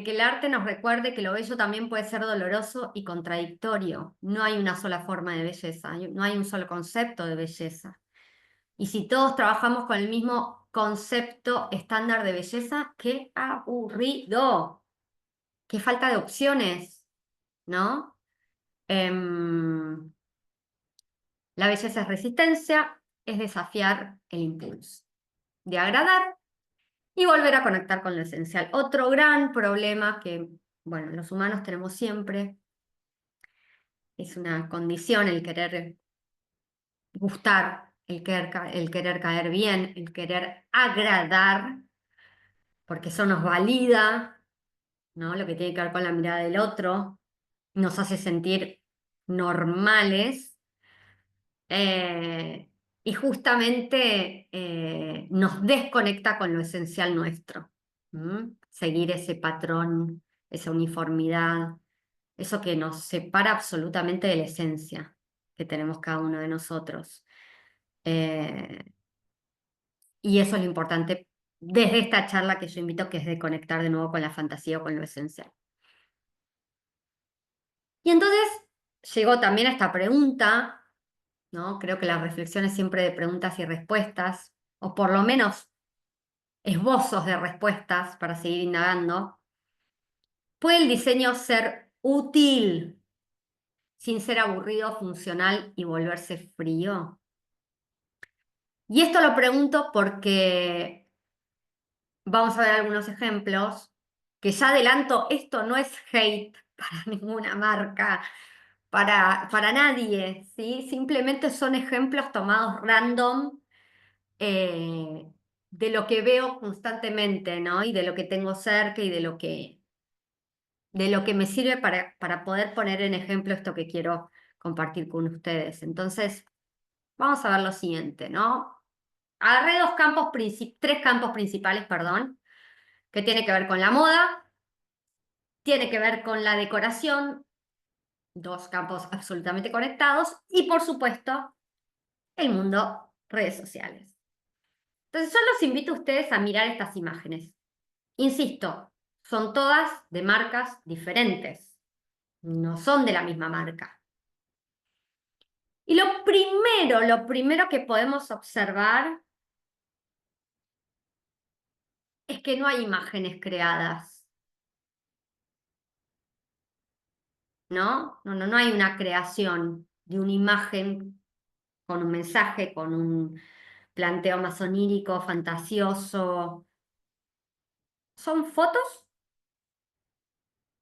que el arte nos recuerde que lo bello también puede ser doloroso y contradictorio. No hay una sola forma de belleza, no hay un solo concepto de belleza. Y si todos trabajamos con el mismo concepto estándar de belleza, qué aburrido, qué falta de opciones, ¿no? Em, la belleza es resistencia, es desafiar el impulso de agradar y volver a conectar con lo esencial. Otro gran problema que, bueno, los humanos tenemos siempre es una condición el querer gustar, el querer caer bien, el querer agradar, porque eso nos valida, ¿no? Lo que tiene que ver con la mirada del otro, nos hace sentir normales, eh, y justamente nos desconecta con lo esencial nuestro. Seguir ese patrón, esa uniformidad, eso que nos separa absolutamente de la esencia que tenemos cada uno de nosotros. Eh, y eso es lo importante desde esta charla que yo invito, que es de conectar de nuevo con la fantasía o con lo esencial. Y entonces llegó también a esta pregunta, ¿no? Creo que las reflexiones siempre de preguntas y respuestas, o por lo menos esbozos de respuestas para seguir indagando. ¿Puede el diseño ser útil sin ser aburrido, funcional y volverse frío? Y esto lo pregunto porque vamos a ver algunos ejemplos, que ya adelanto, esto no es hate para ninguna marca, para nadie, ¿sí? Simplemente son ejemplos tomados random, eh, de lo que veo constantemente, ¿no? Y de lo que tengo cerca y de lo que me sirve para poder poner en ejemplo esto que quiero compartir con ustedes. Entonces, vamos a ver lo siguiente, ¿no? Agarré tres campos principales, perdón, que tiene que ver con la moda, tiene que ver con la decoración, dos campos absolutamente conectados, y por supuesto, el mundo redes sociales. Entonces, yo los invito a ustedes a mirar estas imágenes. Insisto, son todas de marcas diferentes, no son de la misma marca. Y lo primero que podemos observar es que no hay imágenes creadas, ¿no? No hay una creación de una imagen con un mensaje, con un planteo más onírico, fantasioso. Son fotos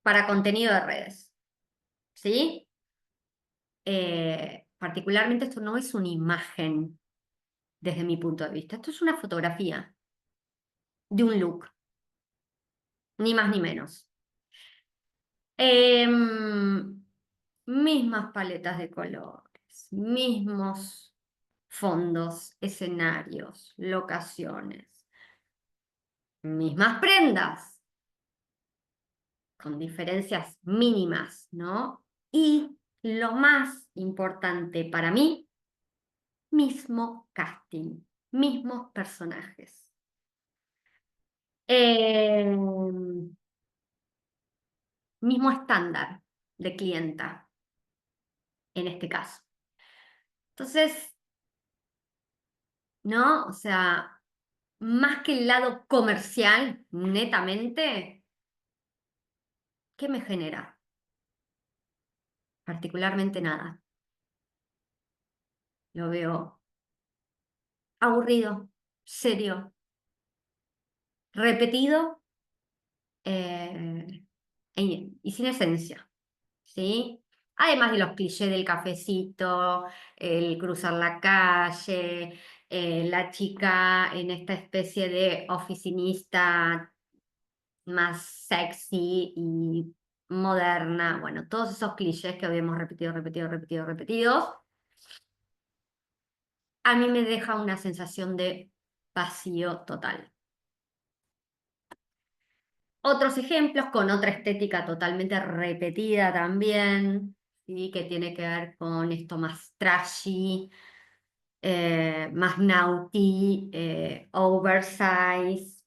para contenido de redes, ¿sí? Particularmente esto no es una imagen desde mi punto de vista, esto es una fotografía de un look, ni más ni menos. Mismas paletas de colores, mismos fondos, escenarios, locaciones, mismas prendas, con diferencias mínimas, ¿no? Y lo más importante para mí, mismo casting, mismos personajes. Mismo estándar de clienta, en este caso. Entonces, ¿no? O sea, más que el lado comercial, netamente, ¿qué me genera? particularmente nada. Lo veo aburrido, serio, repetido y sin esencia, ¿sí? Además de los clichés del cafecito, el cruzar la calle, la chica en esta especie de oficinista más sexy y moderna, bueno, todos esos clichés que habíamos repetido, repetido, repetido, repetidos, a mí me deja una sensación de vacío total. Otros ejemplos con otra estética totalmente repetida también, ¿sí? Que tiene que ver con esto más trashy, más naughty, oversize.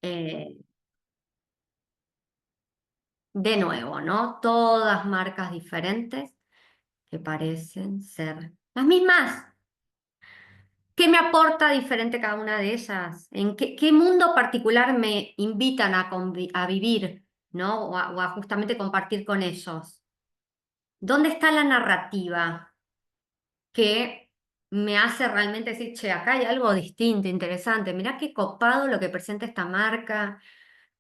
eh, de nuevo, ¿no? Todas marcas diferentes que parecen ser las mismas. ¿Qué me aporta diferente cada una de ellas? ¿En qué mundo particular me invitan a vivir, ¿no? O a justamente compartir con ellos? ¿Dónde está la narrativa que me hace realmente decir, che, acá hay algo distinto, interesante? Mirá qué copado lo que presenta esta marca.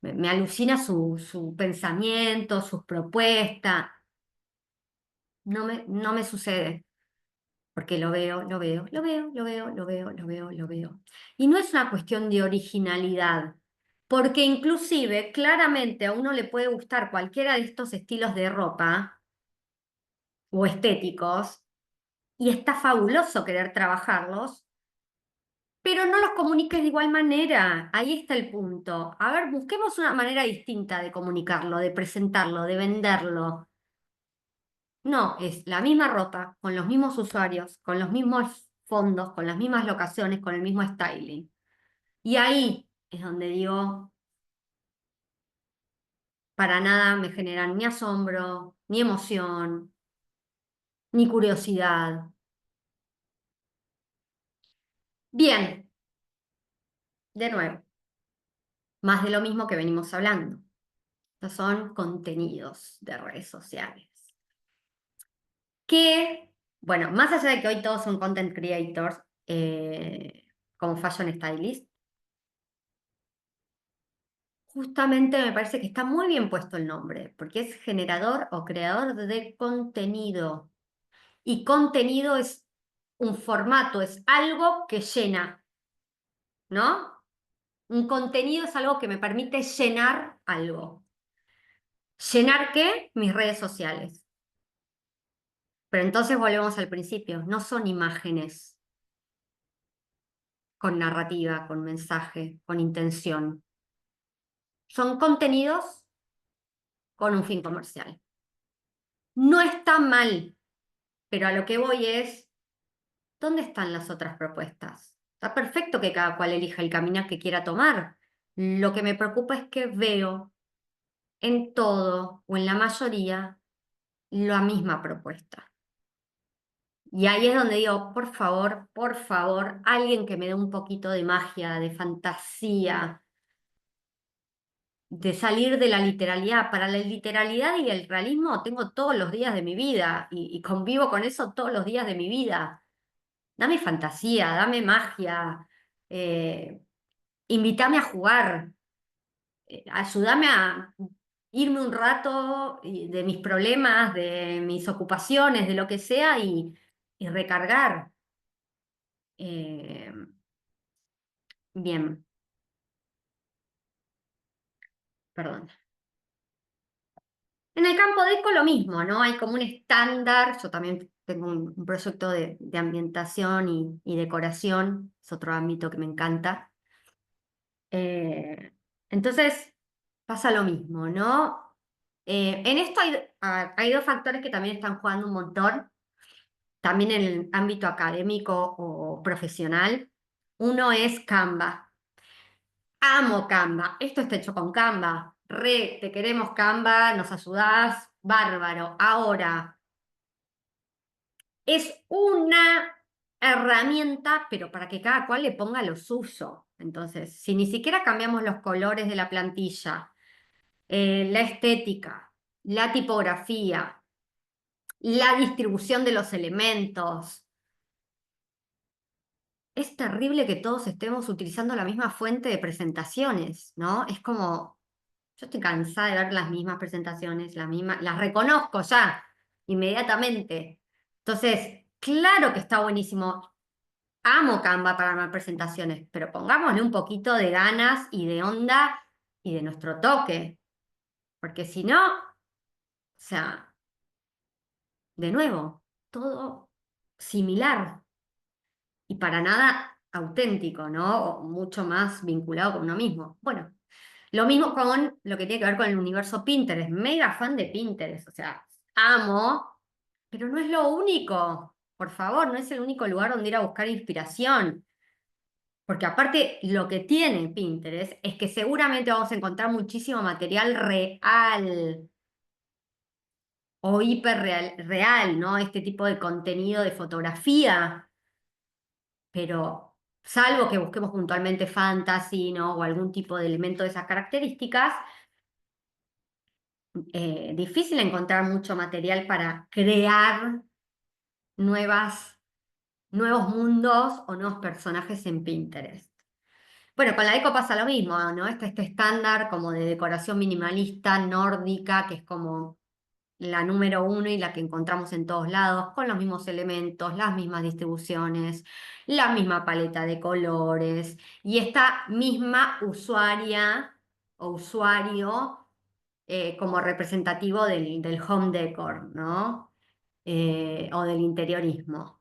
Me alucina su pensamiento, sus propuestas. No me sucede. Porque lo veo, lo veo, lo veo, lo veo, lo veo, lo veo, lo veo. Y no es una cuestión de originalidad, porque inclusive claramente a uno le puede gustar cualquiera de estos estilos de ropa o estéticos, y está fabuloso querer trabajarlos, pero no los comuniques de igual manera. Ahí está el punto. A ver, busquemos una manera distinta de comunicarlo, de presentarlo, de venderlo. No, es la misma ropa, con los mismos usuarios, con los mismos fondos, con las mismas locaciones, con el mismo styling. Y ahí es donde digo, para nada me generan ni asombro, ni emoción, ni curiosidad. Bien, de nuevo, más de lo mismo que venimos hablando. Estos son contenidos de redes sociales. Que, bueno, más allá de que hoy todos son content creators, como fashion stylist, justamente me parece que está muy bien puesto el nombre, porque es generador o creador de contenido. Y contenido es un formato, es algo que llena, ¿no? Un contenido es algo que me permite llenar algo. ¿Llenar qué? Mis redes sociales. Pero entonces volvemos al principio, no son imágenes con narrativa, con mensaje, con intención. Son contenidos con un fin comercial. No está mal, pero a lo que voy es, ¿dónde están las otras propuestas? Está perfecto que cada cual elija el camino que quiera tomar. Lo que me preocupa es que veo en todo o en la mayoría la misma propuesta. Y ahí es donde digo, por favor, alguien que me dé un poquito de magia, de fantasía, de salir de la literalidad. Para la literalidad y el realismo tengo todos los días de mi vida y convivo con eso todos los días de mi vida. Dame fantasía, dame magia, eh, invítame a jugar, ayúdame a irme un rato de mis problemas, de mis ocupaciones, de lo que sea y recargar. Eh, bien, perdón. En el campo de eco lo mismo, ¿no? Hay como un estándar, yo también tengo un proyecto de ambientación y decoración, es otro ámbito que me encanta. Eh, entonces, pasa lo mismo, ¿no? En esto hay dos factores que también están jugando un montón, también en el ámbito académico o profesional. Uno es Canva. Amo Canva. Esto está hecho con Canva. Re, te queremos Canva, nos ayudás, bárbaro. Ahora, es una herramienta, pero para que cada cual le ponga lo suyo. Entonces, si ni siquiera cambiamos los colores de la plantilla, la estética, la tipografía. la distribución de los elementos. Es terrible que todos estemos utilizando la misma fuente de presentaciones, ¿no? Es como, yo estoy cansada de ver las mismas presentaciones, las mismas, las reconozco ya, inmediatamente. Entonces, claro que está buenísimo. Amo Canva para armar presentaciones, pero pongámosle un poquito de ganas y de onda y de nuestro toque, porque si no, o sea, de nuevo, todo similar y para nada auténtico, ¿no? O mucho más vinculado con uno mismo. Bueno, lo mismo con lo que tiene que ver con el universo Pinterest. Mega fan de Pinterest, o sea, amo, pero no es lo único. Por favor, no es el único lugar donde ir a buscar inspiración. Porque aparte lo que tiene Pinterest es que seguramente vamos a encontrar muchísimo material real o hiperreal, real, ¿no? Este tipo de contenido de fotografía, pero salvo que busquemos puntualmente fantasy, ¿no? O algún tipo de elemento de esas características, difícil encontrar mucho material para crear nuevas, nuevos mundos o nuevos personajes en Pinterest. Bueno, con la deco pasa lo mismo, ¿no? Este estándar como de decoración minimalista nórdica, que es como la número uno y la que encontramos en todos lados, con los mismos elementos, las mismas distribuciones, la misma paleta de colores y esta misma usuaria o usuario como representativo del home decor, ¿no? O del interiorismo.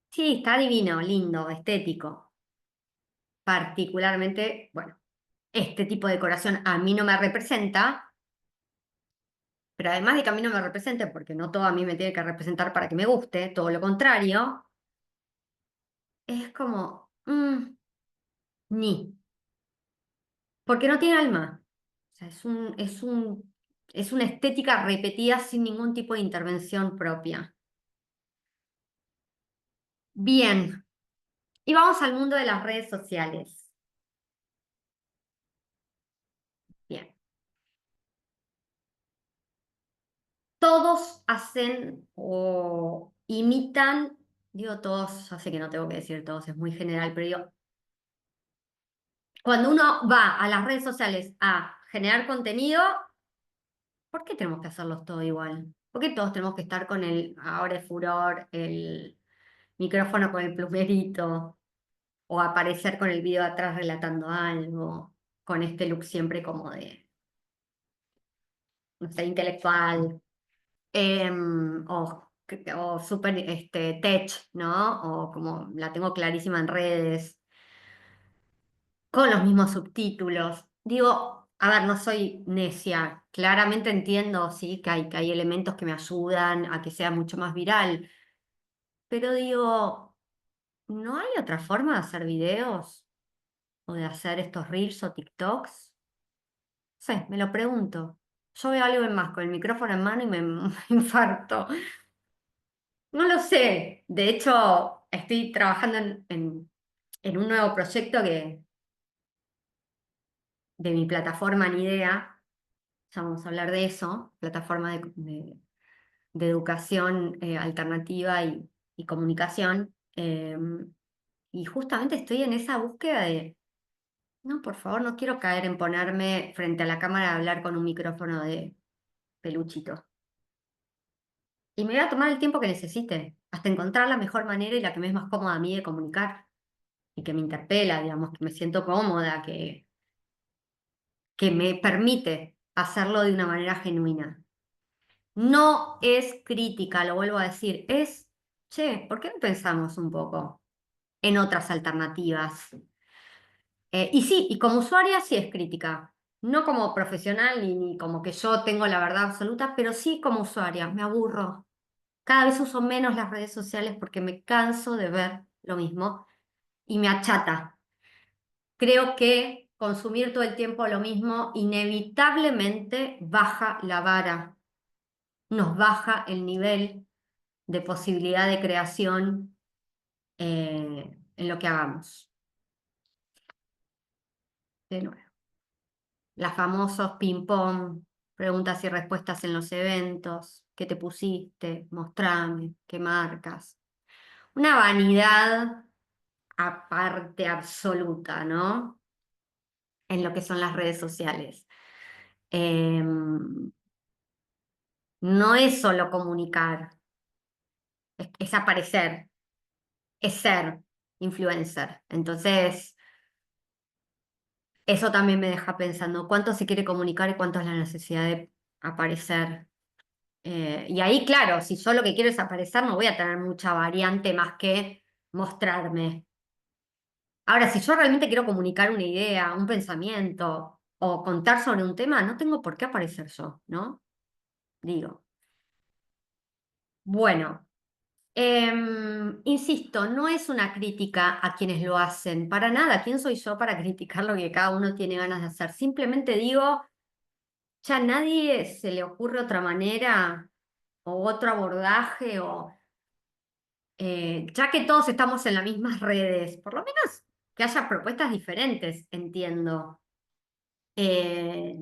Sí, está divino, lindo, estético. Particularmente, bueno, este tipo de decoración a mí no me representa, pero además de que a mí no me represente, porque no todo a mí me tiene que representar para que me guste, todo lo contrario, es como, ni, porque no tiene alma. O sea, es una estética repetida sin ningún tipo de intervención propia. Bien, y vamos al mundo de las redes sociales. Bien, todos hacen o imitan, digo todos, ya sé que no tengo que decir todos, es muy general, pero digo, cuando uno va a las redes sociales a generar contenido, ¿por qué tenemos que hacerlos todo igual? ¿Por qué todos tenemos que estar con el, ahora es furor, el micrófono con el plumerito, o aparecer con el video atrás relatando algo, con este look siempre como de, no sé, intelectual, o súper tech, ¿no? O como la tengo clarísima en redes, con los mismos subtítulos. Digo, a ver, no soy necia, claramente entiendo, sí, que hay elementos que me ayudan a que sea mucho más viral, pero digo, ¿no hay otra forma de hacer videos o de hacer estos reels o TikToks? Sí, me lo pregunto. Yo veo algo en más con el micrófono en mano y me, me infarto. No lo sé. De hecho, estoy trabajando en un nuevo proyecto de mi plataforma Nidea. Ya vamos a hablar de eso, plataforma de educación alternativa y comunicación. Y justamente estoy en esa búsqueda de, no, por favor, no quiero caer en ponerme frente a la cámara a hablar con un micrófono de peluchito. Y me voy a tomar el tiempo que necesite, hasta encontrar la mejor manera y la que me es más cómoda a mí de comunicar y que me interpela, digamos, que me siento cómoda, que me permite hacerlo de una manera genuina. No es crítica, lo vuelvo a decir, es, che, ¿por qué no pensamos un poco en otras alternativas? Y sí, y como usuaria sí es crítica, no como profesional ni como que yo tengo la verdad absoluta, pero sí como usuaria, me aburro. Cada vez uso menos las redes sociales porque me canso de ver lo mismo y me achata. Creo que consumir todo el tiempo lo mismo inevitablemente baja la vara, nos baja el nivel de posibilidad de creación en lo que hagamos. De nuevo, las famosos ping-pong. preguntas y respuestas en los eventos, qué te pusiste, mostrame, qué marcas. Una vanidad aparte absoluta, ¿no? En lo que son las redes sociales. No es solo comunicar, es aparecer, es ser influencer. Entonces, eso también me deja pensando cuánto se quiere comunicar y cuánto es la necesidad de aparecer. Y ahí, claro, si yo lo que quiero es aparecer, no voy a tener mucha variante más que mostrarme. Ahora, si yo realmente quiero comunicar una idea, un pensamiento o contar sobre un tema, no tengo por qué aparecer yo, ¿no? Digo. Bueno, insisto, no es una crítica a quienes lo hacen, para nada. ¿Quién soy yo para criticar lo que cada uno tiene ganas de hacer? Simplemente digo, ya a nadie se le ocurre otra manera o otro abordaje o ya que todos estamos en las mismas redes, por lo menos que haya propuestas diferentes, entiendo. Eh,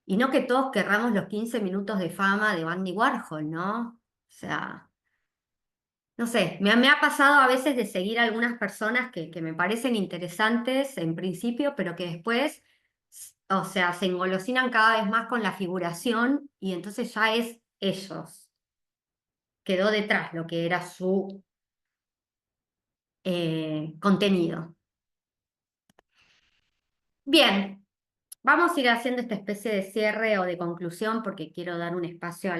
y no que todos querramos los 15 minutos de fama de Andy Warhol, ¿no? O sea, no sé, me ha pasado a veces de seguir a algunas personas que me parecen interesantes en principio, pero que después, o sea, se engolosinan cada vez más con la figuración y entonces ya es ellos. Quedó detrás lo que era su contenido. Bien, vamos a ir haciendo esta especie de cierre o de conclusión porque quiero dar un espacio a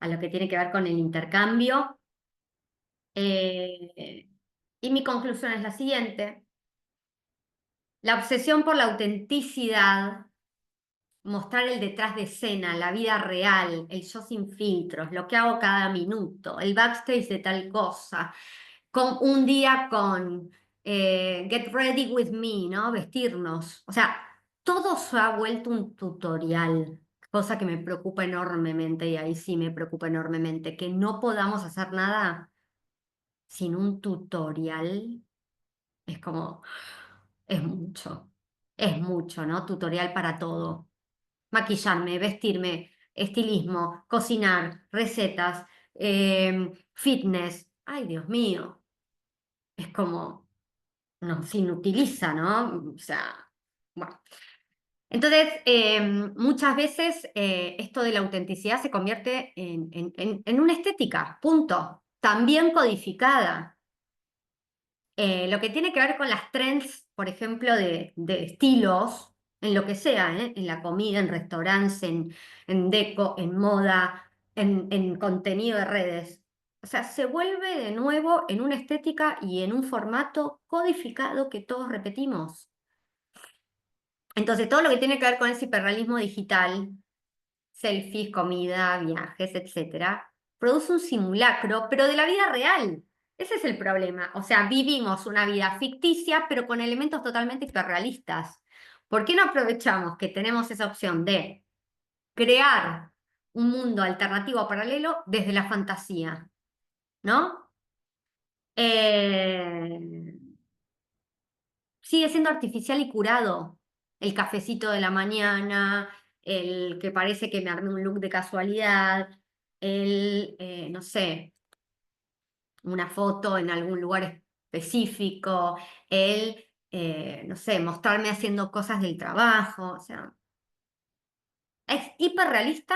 lo que tiene que ver con el intercambio. Y mi conclusión es la siguiente. La obsesión por la autenticidad, mostrar el detrás de escena, la vida real, el yo sin filtros, lo que hago cada minuto, el backstage de tal cosa, con un día con get ready with me, ¿no? Vestirnos. O sea, todo se ha vuelto un tutorial, cosa que me preocupa enormemente, y ahí sí me preocupa enormemente, que no podamos hacer nada sin un tutorial. Es como, es mucho, ¿no? Tutorial para todo. Maquillarme, vestirme, estilismo, cocinar, recetas, fitness. Ay, Dios mío. Es como, nos inutiliza, ¿no? O sea, bueno. Entonces, muchas veces esto de la autenticidad se convierte en una estética, punto. También codificada. Lo que tiene que ver con las trends, por ejemplo, de estilos, en lo que sea, en la comida, en restaurantes, en deco, en moda, en contenido de redes. O sea, se vuelve de nuevo en una estética y en un formato codificado que todos repetimos. Entonces, todo lo que tiene que ver con ese hiperrealismo digital, selfies, comida, viajes, etcétera, produce un simulacro, pero de la vida real. Ese es el problema. O sea, vivimos una vida ficticia, pero con elementos totalmente hiperrealistas. ¿Por qué no aprovechamos que tenemos esa opción de crear un mundo alternativo paralelo desde la fantasía? ¿No? Eh, Sigue siendo artificial y curado. El cafecito de la mañana, el que parece que me armé un look de casualidad, no sé, una foto en algún lugar específico, no sé, mostrarme haciendo cosas del trabajo. O sea, es hiperrealista,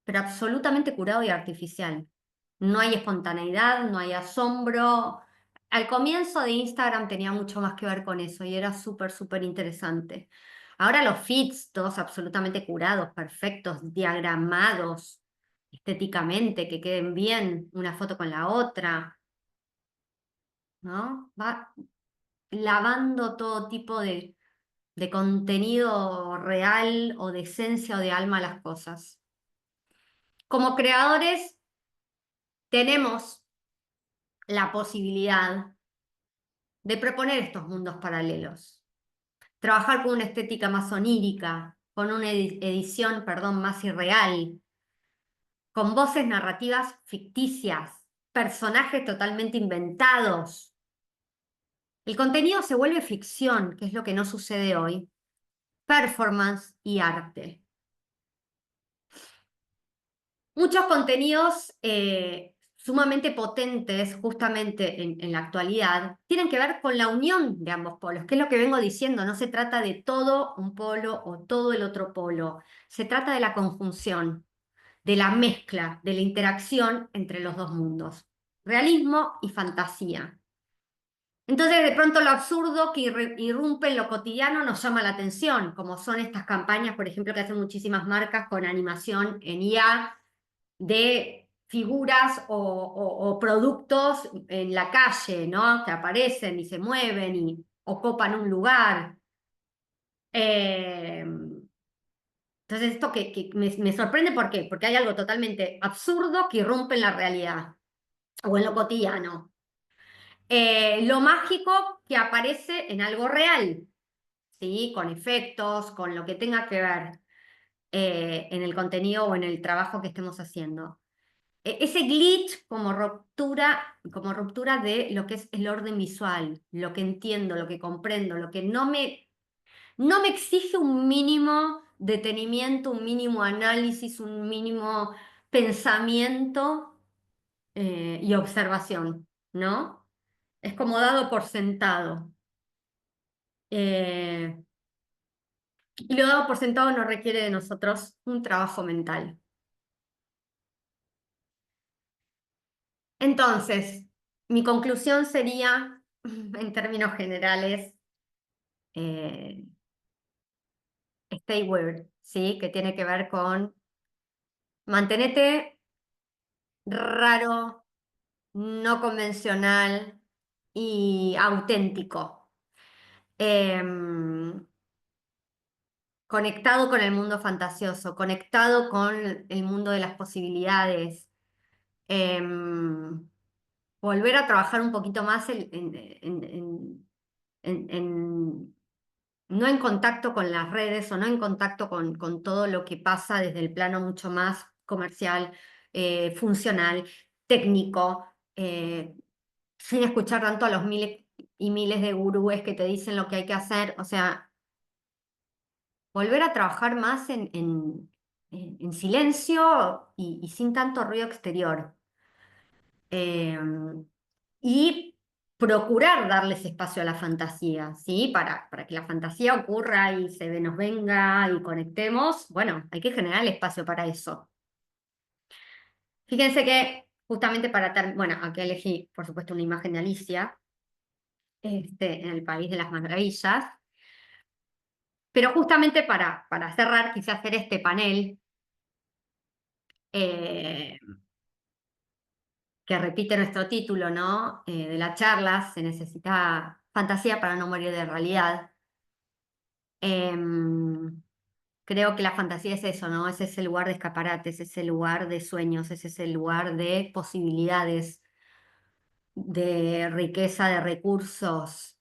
pero absolutamente curado y artificial. No hay espontaneidad, no hay asombro. Al comienzo de Instagram tenía mucho más que ver con eso y era súper, súper interesante. Ahora los feeds, todos absolutamente curados, perfectos, diagramados estéticamente, que queden bien una foto con la otra, ¿no? Va lavando todo tipo de contenido real o de esencia o de alma a las cosas. Como creadores tenemos la posibilidad de proponer estos mundos paralelos, trabajar con una estética más onírica, con una edición, perdón, más irreal, con voces narrativas ficticias, personajes totalmente inventados. El contenido se vuelve ficción, que es lo que no sucede hoy, performance y arte. Muchos contenidos sumamente potentes, justamente en la actualidad, tienen que ver con la unión de ambos polos, que es lo que vengo diciendo. No se trata de todo un polo o todo el otro polo. Se trata de la conjunción, de la mezcla, de la interacción entre los dos mundos, realismo y fantasía. Entonces, de pronto lo absurdo que irrumpe en lo cotidiano nos llama la atención, como son estas campañas, por ejemplo, que hacen muchísimas marcas con animación en IA de figuras o productos en la calle, ¿no? Que aparecen y se mueven y ocupan un lugar. Eh, entonces, esto que me sorprende, ¿por qué? Porque hay algo totalmente absurdo que irrumpe en la realidad o en lo cotidiano. Lo mágico que aparece en algo real, ¿sí? Con efectos, con lo que tenga que ver en el contenido o en el trabajo que estemos haciendo. Ese glitch como ruptura de lo que es el orden visual, lo que entiendo, lo que comprendo, lo que no me exige un mínimo detenimiento, un mínimo análisis, un mínimo pensamiento y observación, ¿no? Es como dado por sentado. Eh, y lo dado por sentado no requiere de nosotros un trabajo mental. Entonces, mi conclusión sería, en términos generales, eh, stay weird, ¿sí? Que tiene que ver con mantenerte raro, no convencional y auténtico. Em, Conectado con el mundo fantasioso, conectado con el mundo de las posibilidades. Em, Volver a trabajar un poquito más no en contacto con las redes o no en contacto con todo lo que pasa desde el plano mucho más comercial, funcional, técnico, sin escuchar tanto a los miles y miles de gurúes que te dicen lo que hay que hacer. O sea, volver a trabajar más en silencio y sin tanto ruido exterior. Eh, y procurar darles espacio a la fantasía, ¿sí? Para que la fantasía ocurra y nos venga y conectemos, bueno, hay que generar el espacio para eso. Fíjense que justamente bueno, aquí elegí, por supuesto, una imagen de Alicia, en el País de las Maravillas, pero justamente para cerrar, quise hacer este panel eh, que repite nuestro título, ¿no? De la charla, se necesita fantasía para no morir de realidad. Em, Creo que la fantasía es eso, ¿no? Es ese lugar de escaparates, es ese lugar de sueños, es ese lugar de posibilidades, de riqueza, de recursos.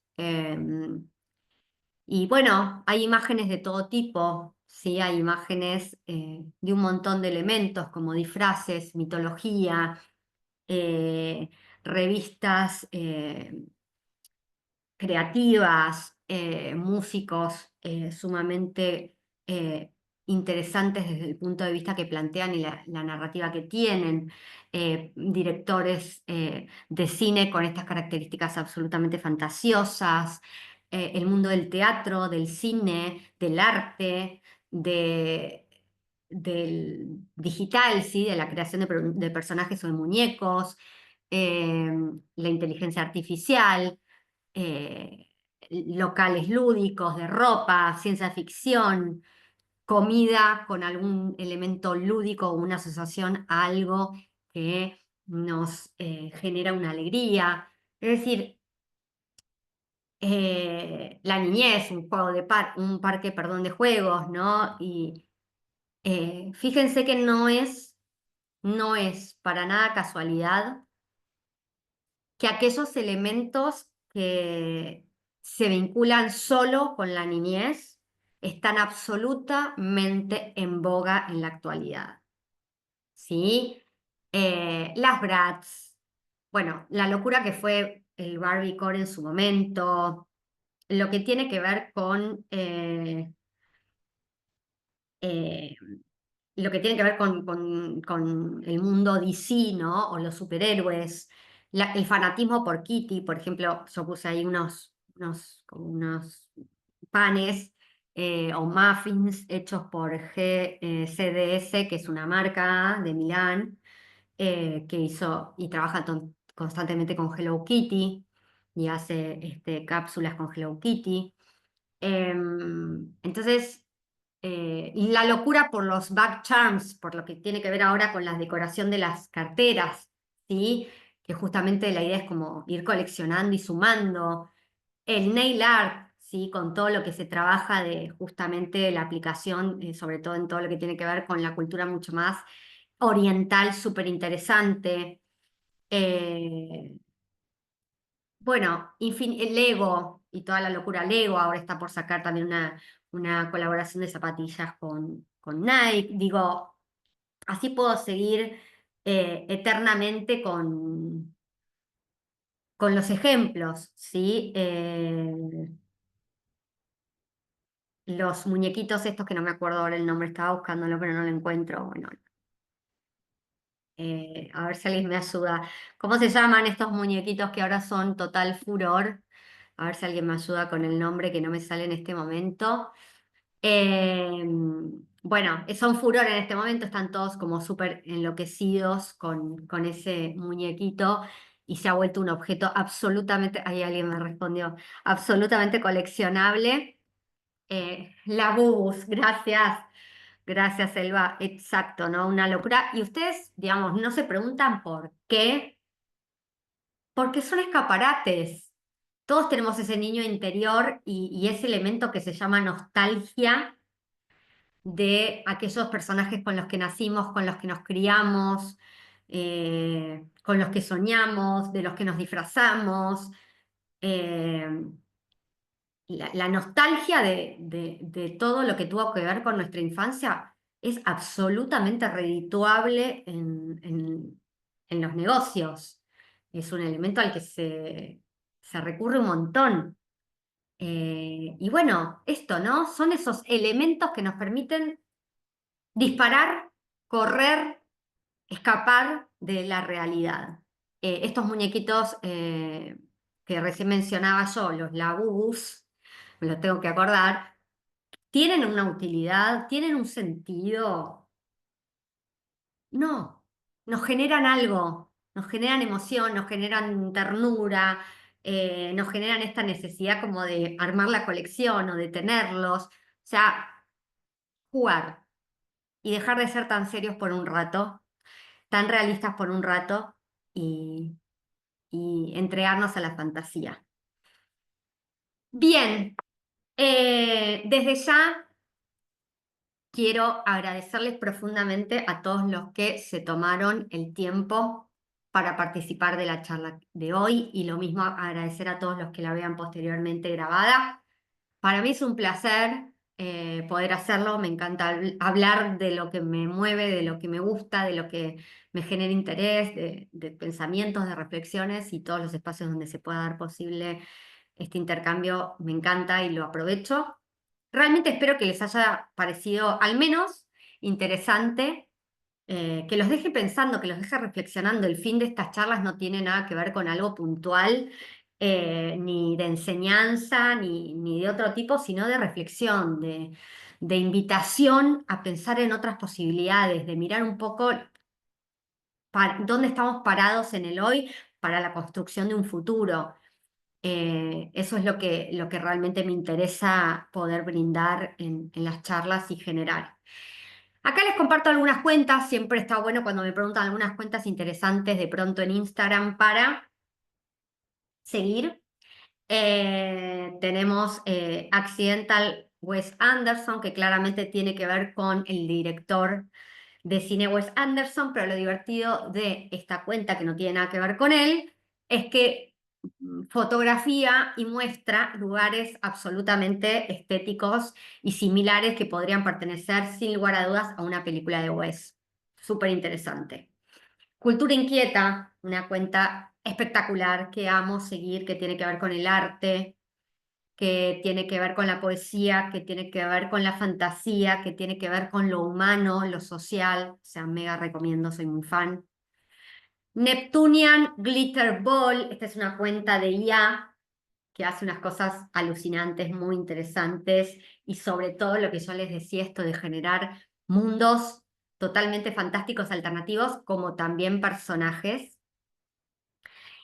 Y bueno, hay imágenes de todo tipo, ¿sí? Hay imágenes de un montón de elementos como disfraces, mitología, eh, revistas creativas, músicos sumamente interesantes desde el punto de vista que plantean y la narrativa que tienen, directores de cine con estas características absolutamente fantasiosas, el mundo del teatro, del cine, del arte, del digital, ¿sí? De la creación de personajes o de muñecos, eh, la inteligencia artificial eh, locales lúdicos, de ropa, ciencia ficción, comida con algún elemento lúdico o una asociación a algo que nos genera una alegría. Es decir, la niñez, un parque, perdón, de juegos, ¿no? Y fíjense que no es para nada casualidad que aquellos elementos que se vinculan solo con la niñez están absolutamente en boga en la actualidad, ¿sí? Las Bratz, bueno, la locura que fue el Barbie Core en su momento, lo que tiene que ver con eh, lo que tiene que ver con el mundo DC, ¿no? O los superhéroes, el fanatismo por Kitty, por ejemplo, yo puse ahí como unos panes o muffins hechos por CDS, que es una marca de Milán, que hizo y trabaja constantemente con Hello Kitty y hace cápsulas con Hello Kitty. Entonces, y la locura por los back charms, por lo que tiene que ver ahora con la decoración de las carteras, ¿sí? Que justamente la idea es como ir coleccionando y sumando. El nail art, ¿sí? Con todo lo que se trabaja de justamente la aplicación, sobre todo en todo lo que tiene que ver con la cultura mucho más oriental, súper interesante. Eh, bueno, el Lego y toda la locura Lego, ahora está por sacar también una colaboración de zapatillas con Nike. Digo, así puedo seguir eternamente con los ejemplos, ¿sí? Los muñequitos estos que no me acuerdo ahora el nombre, estaba buscándolo, pero no lo encuentro. Bueno, a ver si alguien me ayuda. ¿Cómo se llaman estos muñequitos que ahora son total furor? A ver si alguien me ayuda con el nombre que no me sale en este momento. Eh, bueno, son furor en este momento, están todos como súper enloquecidos con ese muñequito y se ha vuelto un objeto absolutamente, ahí alguien me respondió, absolutamente coleccionable. La Bubus, gracias. Gracias, Elba. Exacto, ¿no? Una locura. Y ustedes, digamos, no se preguntan por qué, porque son escaparates. Todos tenemos ese niño interior y ese elemento que se llama nostalgia de aquellos personajes con los que nacimos, con los que nos criamos, con los que soñamos, de los que nos disfrazamos. Eh, la nostalgia de todo lo que tuvo que ver con nuestra infancia es absolutamente redituable en los negocios. Es un elemento al que se recurre un montón. Y bueno, esto, ¿no? Son esos elementos que nos permiten disparar, correr, escapar de la realidad. Estos muñequitos que recién mencionaba yo, los Labubus, me los tengo que acordar, ¿tienen una utilidad? ¿Tienen un sentido? No, nos generan algo, nos generan emoción, nos generan ternura, nos generan esta necesidad como de armar la colección o de tenerlos. O sea, jugar y dejar de ser tan serios por un rato, tan realistas por un rato y, y entregarnos a la fantasía. Bien, desde ya quiero agradecerles profundamente a todos los que se tomaron el tiempo para participar de la charla de hoy y lo mismo agradecer a todos los que la vean posteriormente grabada. Para mí es un placer poder hacerlo, me encanta hablar de lo que me mueve, de lo que me gusta, de lo que me genera interés, de pensamientos, de reflexiones y todos los espacios donde se pueda dar posible este intercambio, me encanta y lo aprovecho. Realmente espero que les haya parecido al menos interesante, que los deje pensando, que los deje reflexionando. El fin de estas charlas no tiene nada que ver con algo puntual, ni de enseñanza, ni de otro tipo, sino de reflexión, de invitación a pensar en otras posibilidades, de mirar un poco dónde estamos parados en el hoy para la construcción de un futuro. Eso es lo que realmente me interesa poder brindar en las charlas y generar. Acá les comparto algunas cuentas, siempre está bueno cuando me preguntan algunas cuentas interesantes de pronto en Instagram para seguir. Tenemos Accidental Wes Anderson, que claramente tiene que ver con el director de cine Wes Anderson, pero lo divertido de esta cuenta, que no tiene nada que ver con él, es que fotografía y muestra lugares absolutamente estéticos y similares que podrían pertenecer sin lugar a dudas a una película de Wes. Súper interesante. Cultura Inquieta, una cuenta espectacular que amo seguir, que tiene que ver con el arte, que tiene que ver con la poesía, que tiene que ver con la fantasía, que tiene que ver con lo humano, lo social. O sea, mega recomiendo, soy muy fan. Neptunian Glitter Ball, esta es una cuenta de IA que hace unas cosas alucinantes, muy interesantes, y sobre todo lo que yo les decía, esto de generar mundos totalmente fantásticos, alternativos, como también personajes.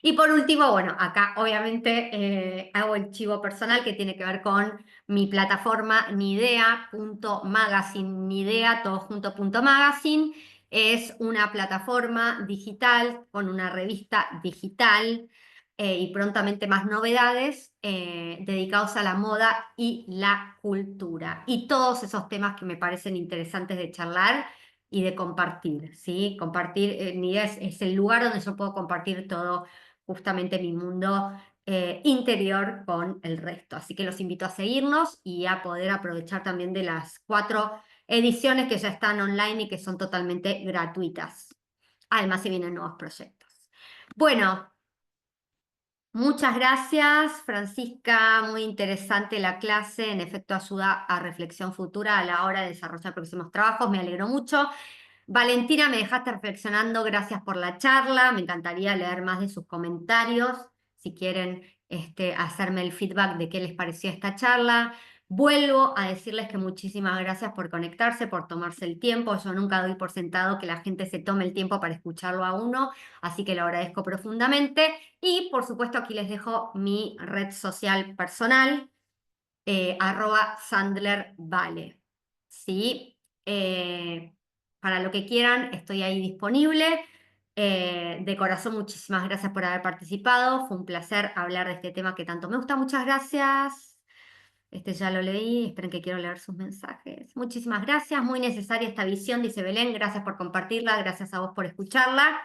Y por último, bueno, acá obviamente hago el chivo personal que tiene que ver con mi plataforma nidea.magazine, nidea, todo junto, punto magazine. Es una plataforma digital con una revista digital y prontamente más novedades dedicados a la moda y la cultura. Y todos esos temas que me parecen interesantes de charlar y de compartir, ¿sí? Compartir, Nidea es el lugar donde yo puedo compartir todo justamente mi mundo interior con el resto. Así que los invito a seguirnos y a poder aprovechar también de las 4 ediciones que ya están online y que son totalmente gratuitas. Además, se vienen nuevos proyectos. Bueno, muchas gracias, Francisca. Muy interesante la clase. En efecto, ayuda a reflexión futura a la hora de desarrollar próximos trabajos. Me alegro mucho. Valentina, me dejaste reflexionando, gracias por la charla, me encantaría leer más de sus comentarios, si quieren hacerme el feedback de qué les pareció esta charla. Vuelvo a decirles que muchísimas gracias por conectarse, por tomarse el tiempo. Yo nunca doy por sentado que la gente se tome el tiempo para escucharlo a uno, así que lo agradezco profundamente. Y por supuesto aquí les dejo mi red social personal, @SandlerVale. ¿Sí? Para lo que quieran, estoy ahí disponible. De corazón, muchísimas gracias por haber participado. Fue un placer hablar de este tema que tanto me gusta. Muchas gracias. Este ya lo leí. Esperen que quiero leer sus mensajes. Muchísimas gracias. Muy necesaria esta visión, dice Belén. Gracias por compartirla. Gracias a vos por escucharla.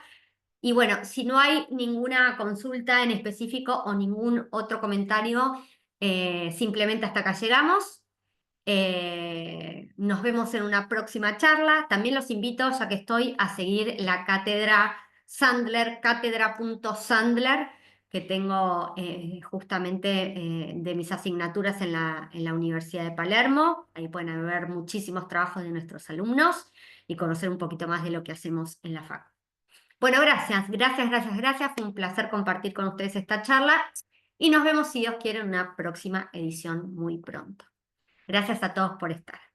Y bueno, si no hay ninguna consulta en específico o ningún otro comentario, simplemente hasta acá llegamos. Nos vemos en una próxima charla. También los invito, ya que estoy, a seguir la cátedra Sandler, cátedra.sandler, que tengo justamente de mis asignaturas en la Universidad de Palermo. Ahí pueden ver muchísimos trabajos de nuestros alumnos y conocer un poquito más de lo que hacemos en la facultad. Bueno, gracias, gracias, gracias, gracias. Fue un placer compartir con ustedes esta charla y nos vemos, si Dios quiere, en una próxima edición muy pronto. Gracias a todos por estar.